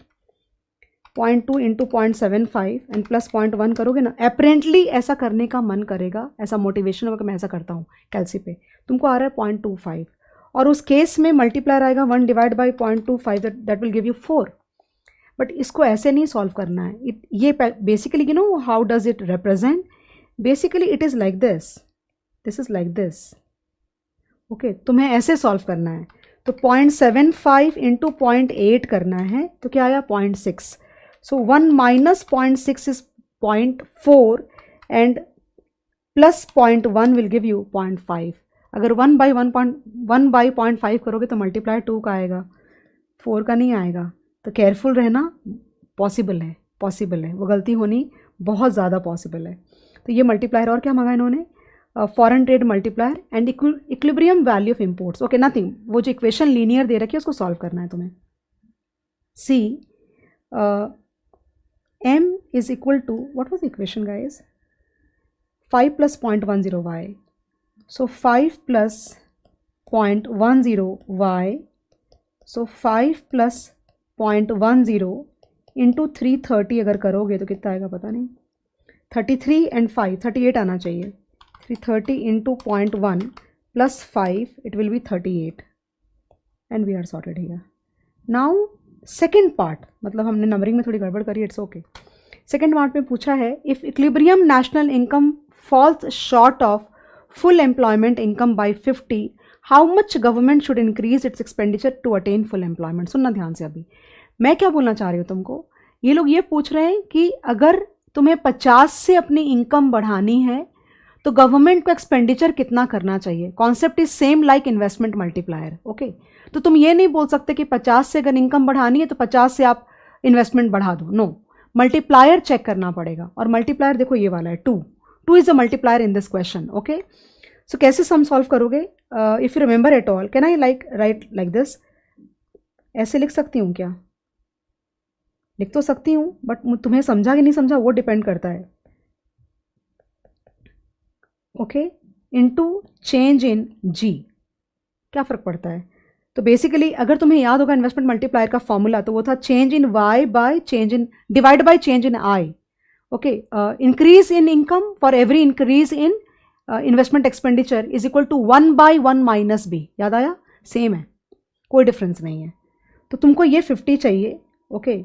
0.2 इंटू 0.75 एंड प्लस 0.1 करोगे ना, अपेरेंटली ऐसा करने का मन करेगा, ऐसा मोटिवेशन होगा कि मैं ऐसा करता हूँ कैलसी पे, तुमको आ रहा है 0.25, और उस केस में मल्टीप्लायर आएगा 1 divide by 0.25, that will give you 4। But इसको ऐसे नहीं सॉल्व करना है, ये basically you know how does it represent, basically it is like this, this is like this okay. तुम्हें ऐसे सॉल्व करना है, तो 0.75 इंटू 0.8 करना है, तो क्या आया 0.6, सो 1 minus 0.6 is 0.4 and plus 0.1 will give you 0.5। अगर 1 बाई 0.5 करोगे तो मल्टीप्लाई 2 का आएगा, 4 का नहीं आएगा, तो केयरफुल रहना, पॉसिबल है, पॉसिबल है, वो गलती होनी बहुत ज़्यादा पॉसिबल है। तो ये मल्टीप्लायर और क्या मांगा इन्होंने, foreign trade multiplier and equilibrium value of imports okay, nothing, वो जो इक्वेशन लीनियर दे रखी है उसको सॉल्व करना है तुम्हें। See m is equal to, what was the equation guys, 5 plus 0.10y, so 5 plus 0.10y, so 5 plus 0.10 into 330 अगर करोगे तो कितना आएगा पता नहीं, 33 एंड 5 38 आना चाहिए, 330 into 0.1 plus 5 it will be 38 and we are sorted here. Now second part, मतलब हमने नंबरिंग में थोड़ी गड़बड़ करी, इट्स ओके। सेकेंड पार्ट में पूछा है, if equilibrium national income falls short of full employment income by 50, how much government should increase its expenditure to attain full employment. सुनना ध्यान से, अभी मैं क्या बोलना चाह रही हूँ तुमको, ये लोग ये पूछ रहे हैं कि अगर तुम्हें 50 से अपनी इनकम बढ़ानी है तो गवर्नमेंट को एक्सपेंडिचर कितना करना चाहिए। Concept is same like investment multiplier okay. तो तुम ये नहीं बोल सकते कि 50 से अगर इनकम बढ़ानी है तो 50 से आप इन्वेस्टमेंट बढ़ा दो, नो, मल्टीप्लायर चेक करना पड़ेगा। और मल्टीप्लायर देखो ये वाला है 2 is a multiplier in this question. Okay, so कैसे सम सॉल्व करोगे? If you remember at all, can I write like this? ऐसे लिख सकती हूँ क्या? लिख तो सकती हूँ, बट तुम्हें समझा कि नहीं समझा वो डिपेंड करता है। ओके, इनटू चेंज इन जी, क्या फ़र्क पड़ता है? तो बेसिकली अगर तुम्हें याद होगा इन्वेस्टमेंट मल्टीप्लायर का फॉर्मूला, तो वो था change in Y by change in, divide by change in I. Okay, increase in income for every increase in investment expenditure is equal to 1/1 minus B. याद आया? सेम है, कोई डिफरेंस नहीं है। तो तुमको ये 50 चाहिए। ओके,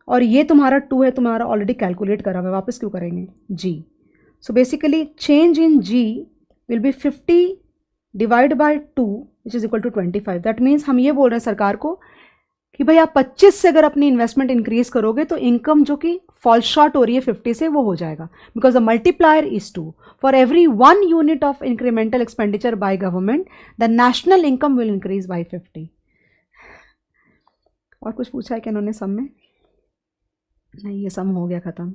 और ये तुम्हारा 2 है, तुम्हारा ऑलरेडी कैलकुलेट करा हुआ है, वापस क्यों करेंगे? G. So basically change in G will be 50 divide by 2 which is equal to 25। That means हम ये बोल रहे हैं सरकार को कि भाई आप 25 से अगर अपनी इन्वेस्टमेंट इंक्रीज करोगे तो इनकम जो कि फॉल शॉर्ट हो रही है 50 से, वो हो जाएगा। Because the multiplier is 2 for every 1 unit of incremental expenditure by government the national income will increase by 50। और कुछ पूछा है क्या इन्होंने सम में? नहीं, ये सम हो गया खत्म।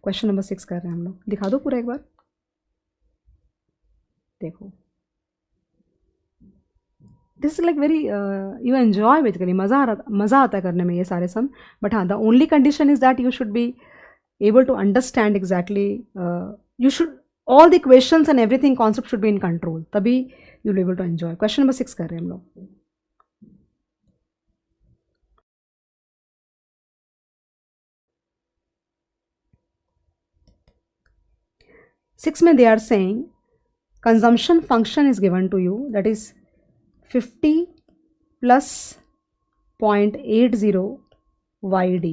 क्वेश्चन नंबर 6 कर रहे हैं हम लोग। दिखा दो पूरा एक बार, देखो। This like very you enjoy basically, मज़ा आता है करने में ये सारे सम। बट हाँ, the only condition is that you should be able to understand exactly, you should all the equations and everything concept should be in control, तभी you will able to enjoy. Question number 6 कर रहे हैं हम लोग। Six में they are saying consumption function is given to you, that is 50 plus 0.80 YD,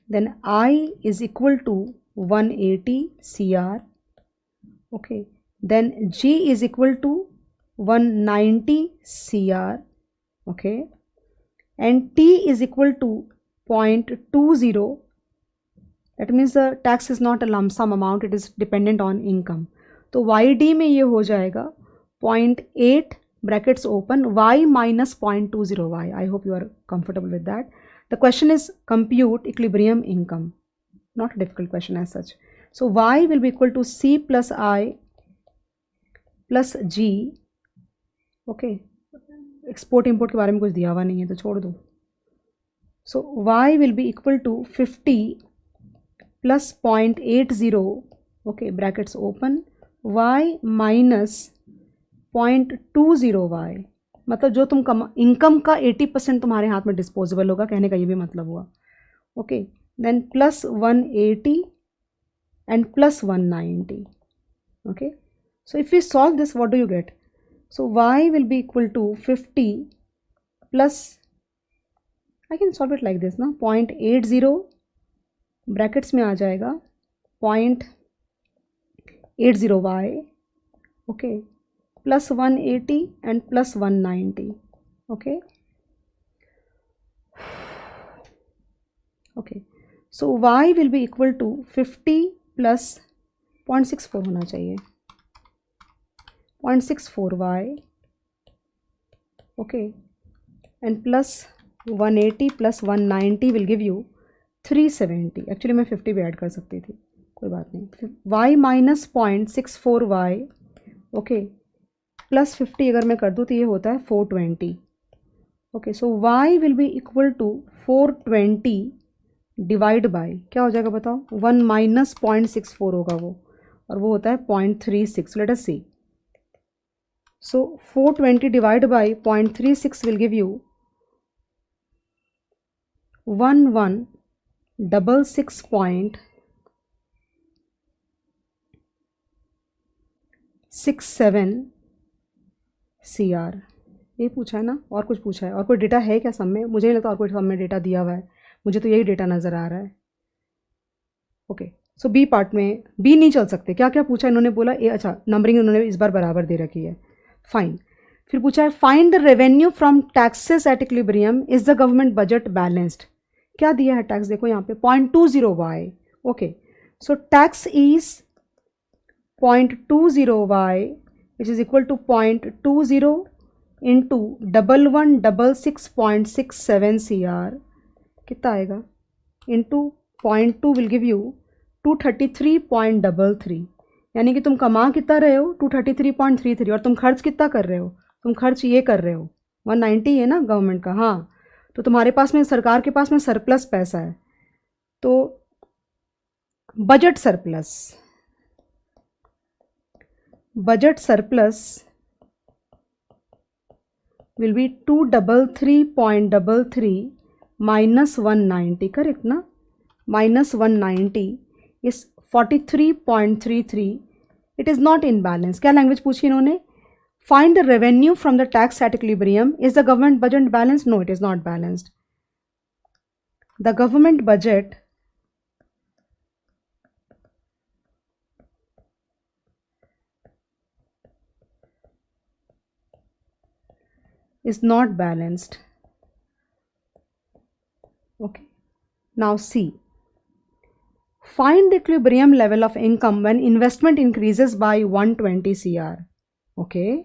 then I is equal to 180 CR. Okay, then G is equal to 190 CR. Okay, and T is equal to 0.20. That means the tax is not a lump sum amount, it is dependent on income. तो Y D में ये हो जाएगा 0.8 brackets open y minus 0.20 y। I hope you are comfortable with that. The question is compute equilibrium income, not a difficult question as such. So y will be equal to c plus I plus G. Okay, export import के बारे में कुछ दिया हुआ नहीं है तो छोड़ दो। So y will be equal to 50 plus 0.80, okay, brackets open, y minus 0.20 y। मतलब जो तुम इनकम का 80% तुम्हारे हाथ में डिस्पोजेबल होगा, कहने का ये भी मतलब हुआ। Okay, then plus 180 and plus 190। Okay, so if you solve this what do you get? So y will be equal to 50 plus, I can solve it like this ना, 0.80 ब्रैकेट्स में आ जाएगा 0.80 y, okay, plus 180 and plus 190। Okay, okay, so y will be equal to 50 plus 0.64 होना चाहिए, 0.64 y, okay, and plus 180 plus 190 will give you 370। Actually मैं 50 भी add कर सकती थी, कोई बात नहीं। y minus 0.64 y, okay, plus 50 अगर मैं कर दूँ तो ये होता है 420। Okay, so y will be equal to 420 divide by, क्या हो जाएगा बताओ? 1 माइनस 0.64 होगा वो, और वो होता है 0.36। Let us see. So 420 divide by 0.36 will give you 1166.67 CR। ये पूछा है ना? और कुछ पूछा है? और कोई डेटा है क्या सम में? मुझे नहीं लगता और कोई सम में डेटा दिया हुआ है, मुझे तो यही डेटा नज़र आ रहा है। ओके, सो बी पार्ट में बी नहीं चल सकते। क्या क्या पूछा इन्होंने? बोला ए, अच्छा नंबरिंग उन्होंने इस बार बराबर दे रखी है, फाइन। फिर पूछा है find the revenue from taxes at equilibrium, is the government budget balanced. क्या दिया है टैक्स? देखो यहाँ पे 0.20 y। Okay, so tax is 0.20 y which is equal to 0.20 into 1166.67 CR कितना आएगा, इंटू 0.2 विल गिव यू 233.33, यानी कि तुम कमा कितना रहे हो 233.33, और तुम खर्च कितना कर रहे हो, तुम खर्च ये कर रहे हो 190 है ना गवर्नमेंट का, हाँ, तो तुम्हारे पास में, सरकार के पास में सरप्लस पैसा है, तो budget surplus will be 233.33 minus 190, correct ना, minus 190 is 43.33, it is not in balance. क्या लैंग्वेज पूछी इन्होंने, find the revenue from the tax at equilibrium, is the government budget balanced? No, it is not balanced. The government budget is not balanced. Okay, now see, find the equilibrium level of income when investment increases by 120 CR. Okay,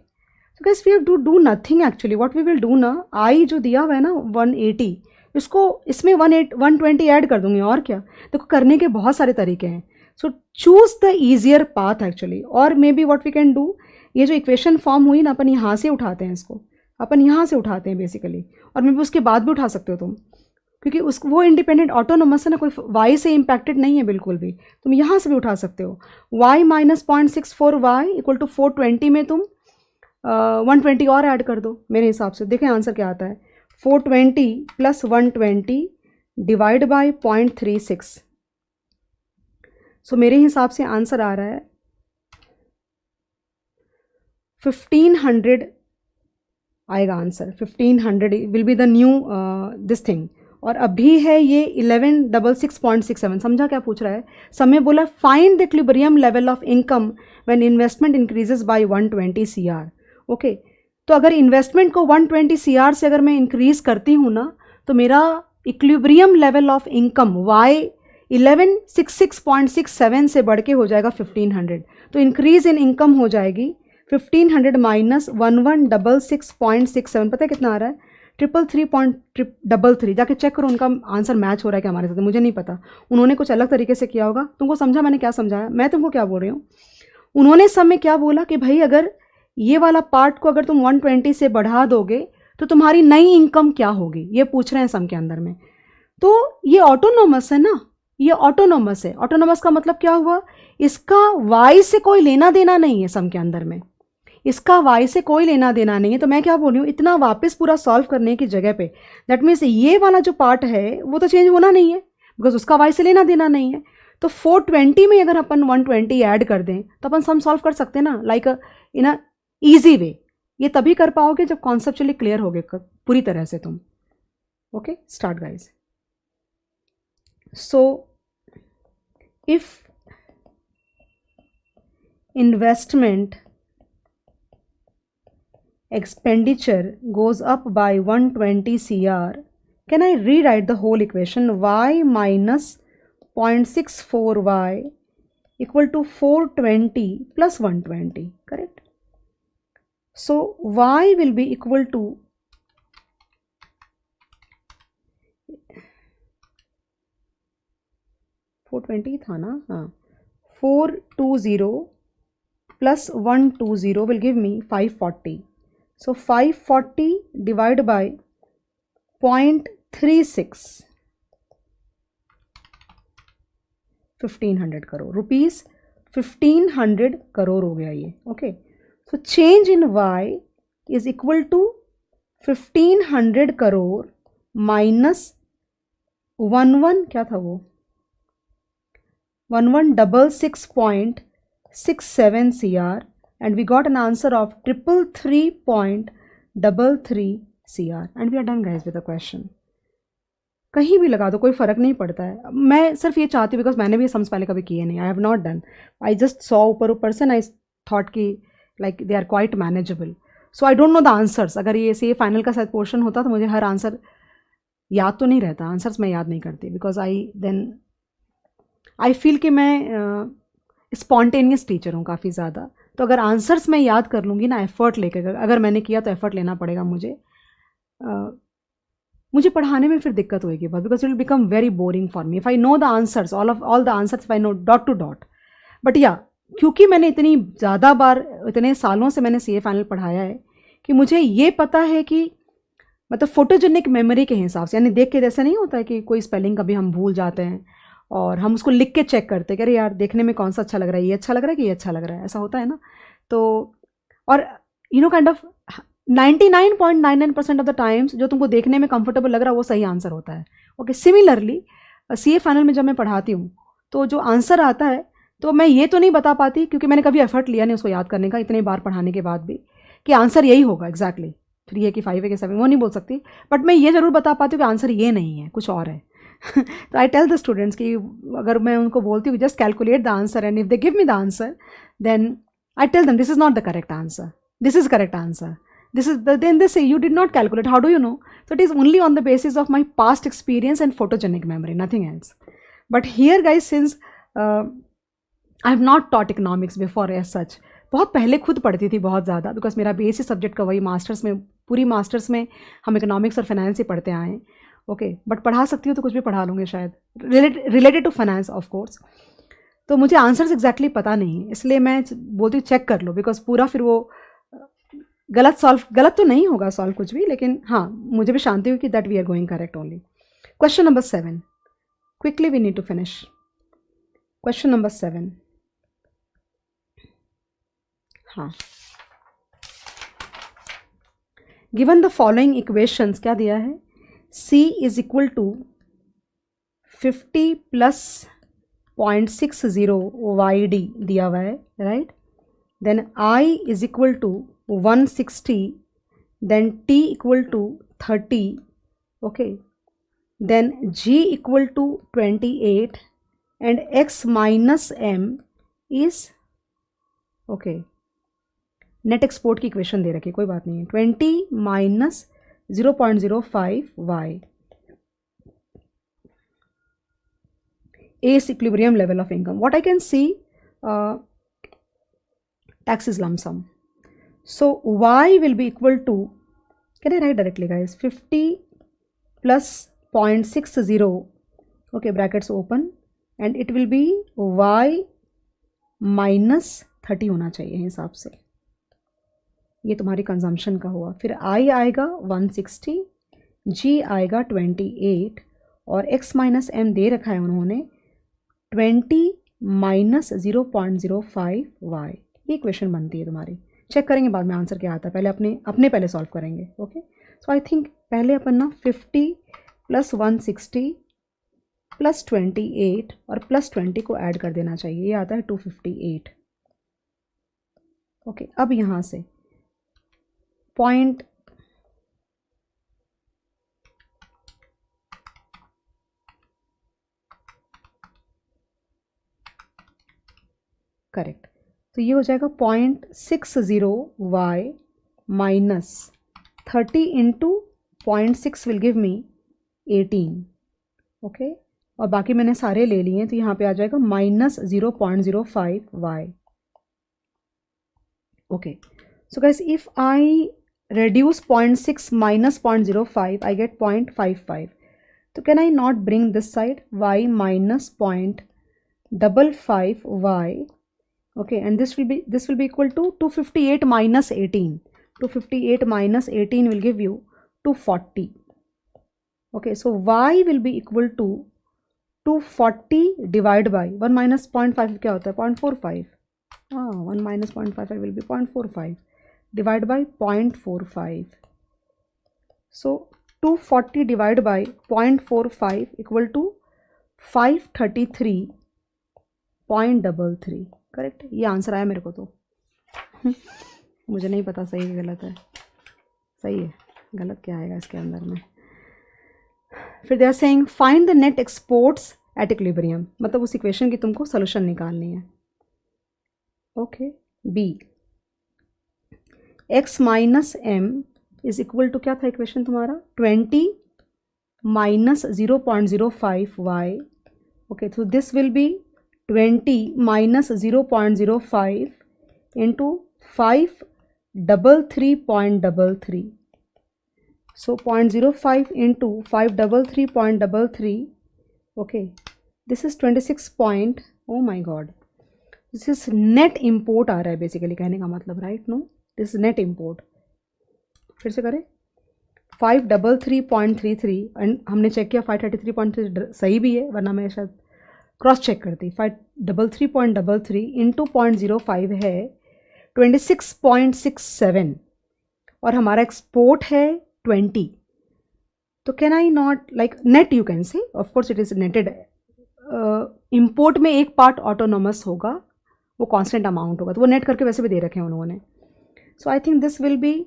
so guys, we have to do nothing actually. What we will do ना, I जो दिया हुआ है ना 180, इसको इसमें 120 add कर दूंगी, और क्या, देखो करने के बहुत सारे तरीके हैं, so choose the easier path actually, और maybe what we can do, ये जो इक्वेशन फॉर्म हुई ना, अपन यहाँ से उठाते हैं इसको, अपन यहाँ से उठाते हैं बेसिकली, और मे बी उसके बाद भी उठा सकते हो तुम, क्योंकि उस वो इंडिपेंडेंट ऑटोनोमस है ना, कोई वाई से इम्पैक्टेड नहीं है बिल्कुल भी, तुम यहाँ से भी उठा सकते हो, y minus 0.64 y equal to 420 में तुम 120 और ऐड कर दो मेरे हिसाब से, देखें आंसर क्या आता है, 420 प्लस 120 डिवाइड बाय 0.36, सो मेरे हिसाब से आंसर आ रहा है 1500 आएगा answer, 1500 will be the new this thing, और अभी है ये 1166.67, समझा क्या पूछ रहा है, समय बोला find the equilibrium level of income when investment increases by 120 CR. Okay, तो अगर इन्वेस्टमेंट को 120 CR से अगर मैं इंक्रीज करती हूँ ना, तो मेरा equilibrium level of income y 1166.67 से बढ़ के हो जाएगा 1500, तो इंक्रीज इन इनकम हो जाएगी 1500 माइनस 1166.67, पता है कितना आ रहा है, 333.33, जाके चेक करो उनका आंसर मैच हो रहा है क्या हमारे साथ, मुझे नहीं पता, उन्होंने कुछ अलग तरीके से किया होगा, तुमको समझा मैंने क्या समझाया, मैं तुमको क्या बोल रही हूँ, उन्होंने सब में क्या बोला कि भाई अगर ये वाला पार्ट को अगर तुम 120 से बढ़ा दोगे तो तुम्हारी नई इनकम क्या होगी, ये पूछ रहे हैं सम के अंदर में, तो ये ऑटोनोमस है ना, ये ऑटोनोमस है, ऑटोनोमस का मतलब क्या हुआ, इसका वाई से कोई लेना देना नहीं है, सम के अंदर में इसका वाई से कोई लेना देना नहीं है, तो मैं क्या बोल रही हूँ, इतना वापस पूरा सॉल्व करने की जगह पे, दैट मीन्स ये वाला जो पार्ट है वो तो चेंज होना नहीं है, बिकॉज उसका वाई से लेना देना नहीं है, तो 420 में अगर अपन 120 ऐड कर दें तो अपन सम सॉल्व कर सकते हैं ना, like in a easy way, ये तभी कर पाओगे जब कॉन्सेप्चुअली क्लियर होगे पूरी तरह से तुम. Okay, start guys. So if investment expenditure goes up by 120 CR, can I rewrite the whole equation, y minus 0.64 y equal to 420 plus 120, correct? So y will be equal to 420 था ना, हाँ, 420 plus 120 will give me 540. So 540 divided by 0.36, 1500 करोड़ rupees, 1500 करोड़ हो गया ये. Okay, so change in y is equal to 1500 करोड़ minus 11 क्या था वो 1166.67 CR, and we got an answer of 333.33 CR, and we are done guys with the question. कहीं भी लगा दो कोई फ़र्क नहीं पड़ता है, मैं सिर्फ ये चाहती हूँ बिकॉज मैंने भी सम्स पहले कभी किए नहीं, I have not done, I just saw ऊपर से, आई थॉट कि like they are quite manageable, so I don't know the answers. अगर ये से फाइनल का शायद पोर्शन होता तो मुझे हर आंसर याद तो नहीं रहता, आंसर्स मैं याद नहीं करती, बिकॉज आई फील कि मैं स्पॉन्टेनियस टीचर हूँ काफ़ी ज़्यादा, तो अगर आंसर्स मैं याद कर लूँगी ना एफर्ट लेकर, अगर मैंने किया तो एफर्ट लेना पड़ेगा मुझे, मुझे पढ़ाने में फिर दिक्कत होगी बहुत, because it will become very boring for me if I know the answers, all the answers, if I know dot to dot. But या क्योंकि मैंने इतनी ज़्यादा बार, इतने सालों से मैंने CA फाइनल पढ़ाया है कि मुझे ये पता है कि मतलब फोटोजेनिक मेमोरी के हिसाब से, यानी देख के जैसे नहीं होता है कि कोई स्पेलिंग कभी हम भूल जाते हैं और हम उसको लिख के चेक करते हैं कि अरे यार देखने में कौन सा अच्छा लग रहा है, ये अच्छा लग रहा है कि ये अच्छा लग रहा है, ऐसा होता है ना. तो और you know kind of 99.99% of the times जो तुमको देखने में कंफर्टेबल लग रहा है वो सही आंसर होता है. ओके, सिमिलरली CA फाइनल में जब मैं पढ़ाती हूँ तो जो आंसर आता है तो मैं ये तो नहीं बता पाती, क्योंकि मैंने कभी एफर्ट लिया नहीं उसको याद करने का इतने बार पढ़ाने के बाद भी, कि आंसर यही होगा एग्जैक्टली 3 है कि 5 है कि 7, वो नहीं बोल सकती. बट मैं ये ज़रूर बता पाती हूँ कि आंसर ये नहीं है, कुछ और है. तो आई टेल द स्टूडेंट्स कि अगर मैं उनको बोलती हूँ just calculate the answer and if they give me the answer then I tell them this is not the correct answer, this is correct answer, this is the, then they say you did not calculate, how do you know? So it is only on the basis of my past experience and photogenic memory, nothing else. But here guys, since I have not taught economics before as such, बहुत पहले खुद पढ़ती थी बहुत ज़्यादा, because मेरा basic subject का वही मास्टर्स में, पूरी मास्टर्स में हम इकोनॉमिक्स और फाइनेंस ही पढ़ते आए. ओके, बट पढ़ा सकती हूँ तो कुछ भी पढ़ा लूँगी शायद, related to finance of course. तो मुझे आंसर्स एग्जैक्टली पता नहीं, इसलिए मैं बोलती हूँ चेक कर लो, बिकॉज पूरा फिर वो गलत तो नहीं होगा सॉल्व कुछ भी, लेकिन हाँ मुझे भी शांति हुई कि that we are going correct only. Question number 7, quickly we need to finish. Question number 7, हाँ, गिवन द फॉलोइंग इक्वेशंस, क्या दिया है, C is equal to 50 plus 0.60 YD दिया हुआ है, right. Then I is equal to 160, then T equal to 30, okay, then G equal to 28 and X minus M is, okay, net export की equation दे रखी है, कोई बात नहीं है, 20 minus 0.05 Y is equilibrium level of income. What I can see, tax is lump sum. So Y will be equal to, can I write directly guys, 50 plus 0.60, okay, brackets open, and it will be Y minus 30 होना चाहिए हिसाब से. ये तुम्हारी consumption का हुआ. फिर I आएगा 160, G आएगा 28 और X माइनस M दे रखा है उन्होंने 20 माइनस 0.05 Y. ये इक्वेशन बनती है तुम्हारी. चेक करेंगे बाद में आंसर क्या आता है, पहले अपने पहले सॉल्व करेंगे. ओके, सो आई थिंक पहले अपन ना 50 प्लस 160 प्लस 28 और प्लस 20 को ऐड कर देना चाहिए, ये आता है 258. ओके, अब यहाँ से पॉइंट करेक्ट, तो ये हो जाएगा 0.60 Y minus 30 into 0.6 will give me 18. Okay, और बाकी मैंने सारे ले लिए हैं, तो यहाँ पे आ जाएगा minus 0.05 Y. Okay, so guys if I reduce 0.6 minus 0.05, I get 0.55. तो can I not bring this side y minus 0.55 y? Okay, and this will be equal to 258 minus 18. 258 minus 18 will give you 240. Okay, so y will be equal to 240 divided by 1 minus 0.5 क्या होता है 0.45. 1 minus 0.55 will be 0.45. Divide by 0.45. So 240 divided by 0.45 equal to 533.33. Correct, ये answer आया मेरे को. तो मुझे नहीं पता सही है गलत है. सही है, गलत क्या आएगा इसके अंदर में. फिर they are saying find the net exports at equilibrium, मतलब उस इक्वेशन की तुमको सोल्यूशन निकालनी है. Okay, B x minus m is equal to, क्या था इक्वेशन तुम्हारा, 20 माइनस 0.05 y. ओके, तो this will be 20 minus 0.05 into 533.33. So 0.05 into 533.33, okay, this is 26 point, oh my god, this is net import आ रहा है basically, कहने का मतलब, right? No, this is net import. फिर से करें, 533.33 एंड हमने चेक किया 533.3 सही भी है, वरना मैं शायद क्रॉस चेक करती. 533.33 इंटू 0.05 है 26.67 और हमारा एक्सपोर्ट है 20. तो can I not like net, you can say, of course it is netted. Import में एक पार्ट ऑटोनोमस होगा, वो कांस्टेंट अमाउंट होगा, तो वो नेट करके वैसे भी दे रखे हैं उन्होंने. So I think this will be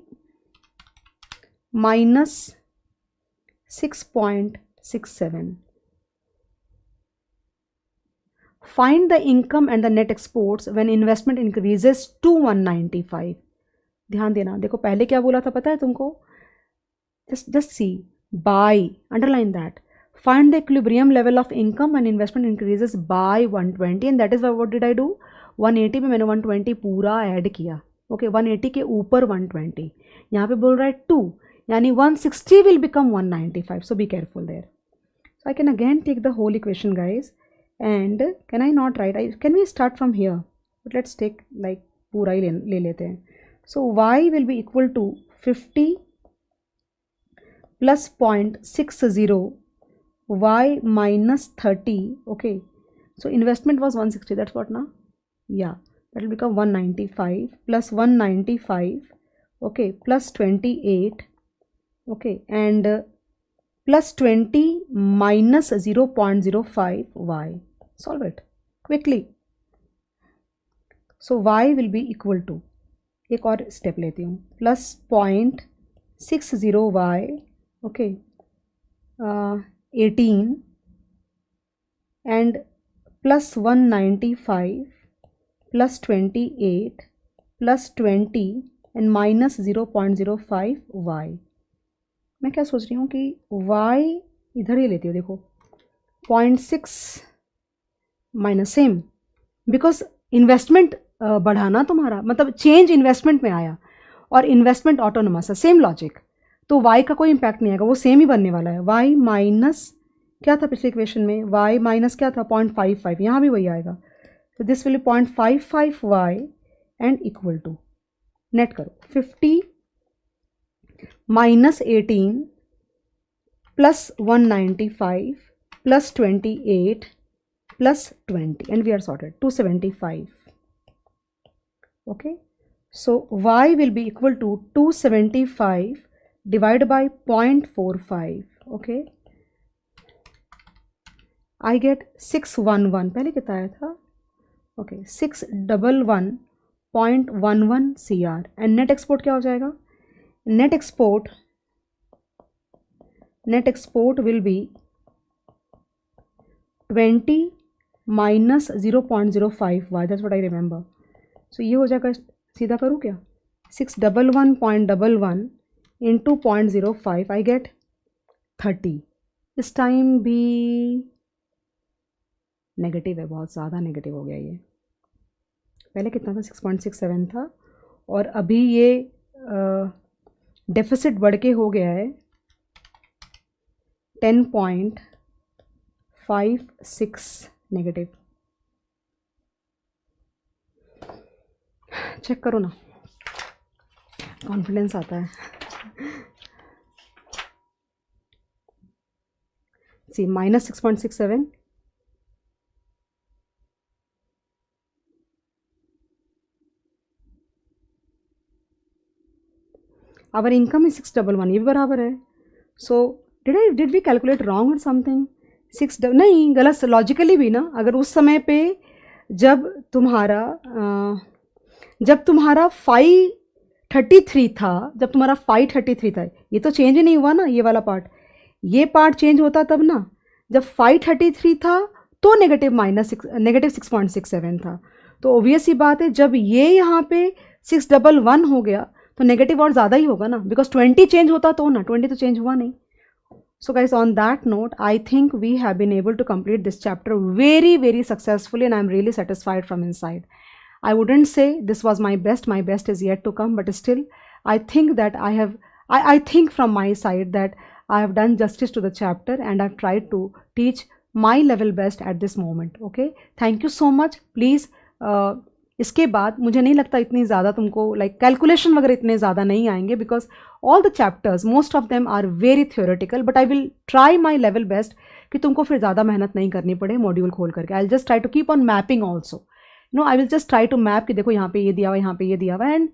-6.67. Find the income and the net exports when investment increases to 195. ध्यान देना, देखो पहले क्या बोला था पता है तुमको? Just see, by, underline that. Find the equilibrium level of income when investment increases by 120, and that is what did I do? 180 में मैंने 120 पूरा ऐड किया. ओके, 180 के ऊपर 120. यहाँ पे बोल रहा है 2, यानी 160 will become 195. So be careful there. So I can again take the whole equation, guys. And can I not write? Can we start from here? But let's take like पूरा ही ले लेते हैं. So y will be equal to 50 plus 0.60 y minus 30. Okay, so investment was 160. That's what now? Yeah, that will become 195 plus 195. Okay, plus 28. Okay, and plus 20 minus 0.05 y. Solve it quickly. So y will be equal to, एक और step लेती हूँ, plus 0.60 y, okay, 18 and plus 195 plus 28 plus 20 and minus 0.05 y. मैं क्या सोच रही हूँ कि y इधर ही लेती हूँ, देखो 0.6 माइनस सेम, बिकॉज इन्वेस्टमेंट बढ़ाना तुम्हारा मतलब चेंज इन्वेस्टमेंट में आया और इन्वेस्टमेंट ऑटोनोमस है, सेम लॉजिक, तो y का कोई इम्पैक्ट नहीं आएगा, वो सेम ही बनने वाला है. y माइनस क्या था पिछले इक्वेशन में? y माइनस क्या था? 0.55, यहाँ भी वही आएगा. तो this will 0.55 y and equal to, net करो, 50 minus 18 plus 195 plus 28 plus 20, and we are sorted, 275. Okay, so y will be equal to 275 divided by 0.45. Okay, I get 611, पहले कितना आया था? Okay, 611.11 CR, and net export क्या हो जाएगा? Net export will be 20 minus 0.05 y. That's what I remember. So ये हो जाएगा, सीधा करूँ क्या? 611.11 into 0.05, I get 30. इस टाइम भी नेगेटिव है, बहुत ज़्यादा नेगेटिव हो गया ये. पहले कितना था? 6.67 था, और अभी ये डेफिसिट बढ़ के हो गया है 10.56 नेगेटिव. चेक करो ना, कॉन्फिडेंस आता है. C minus 6.67, our income is 611, ये भी बराबर है. So did we calculate wrong or something? नहीं, गलत लॉजिकली भी ना. अगर उस समय पे जब तुम्हारा 533 था, ये तो चेंज ही नहीं हुआ ना, ये वाला पार्ट. ये पार्ट चेंज होता तब ना, जब 533 था तो नेगेटिव 6.67 था. तो ऑब्वियस ही बात है, जब ये यहाँ पे 611 हो गया तो नेगेटिव और ज़्यादा ही होगा ना, बिकॉज 20 चेंज होता तो ना, 20 तो चेंज हुआ नहीं. So guys, on that note, I think we have been able to complete this chapter very, very successfully, and I'm really satisfied from inside. I wouldn't say this was my best is yet to come, but still I think that I I think from my side that I have done justice to the chapter and I've tried to teach my level best at this moment. Okay, thank you so much. Please इसके बाद मुझे नहीं लगता इतनी ज़्यादा तुमको like calculation वगैरह इतने ज़्यादा नहीं आएंगे, because all the chapters most of them are very theoretical, but I will try my level best कि तुमको फिर ज़्यादा मेहनत नहीं करनी पड़े मॉड्यूल खोल करके. I will just try to keep on mapping also. No, I will just try to map कि देखो यहाँ पे ये दिया हुआ, यहाँ पे ये दिया हुआ, and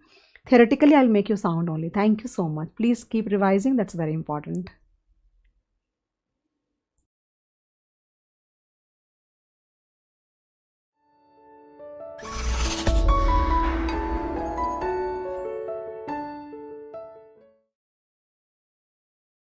theoretically I'll make you sound only. Thank you so much. Please keep revising. That's very important.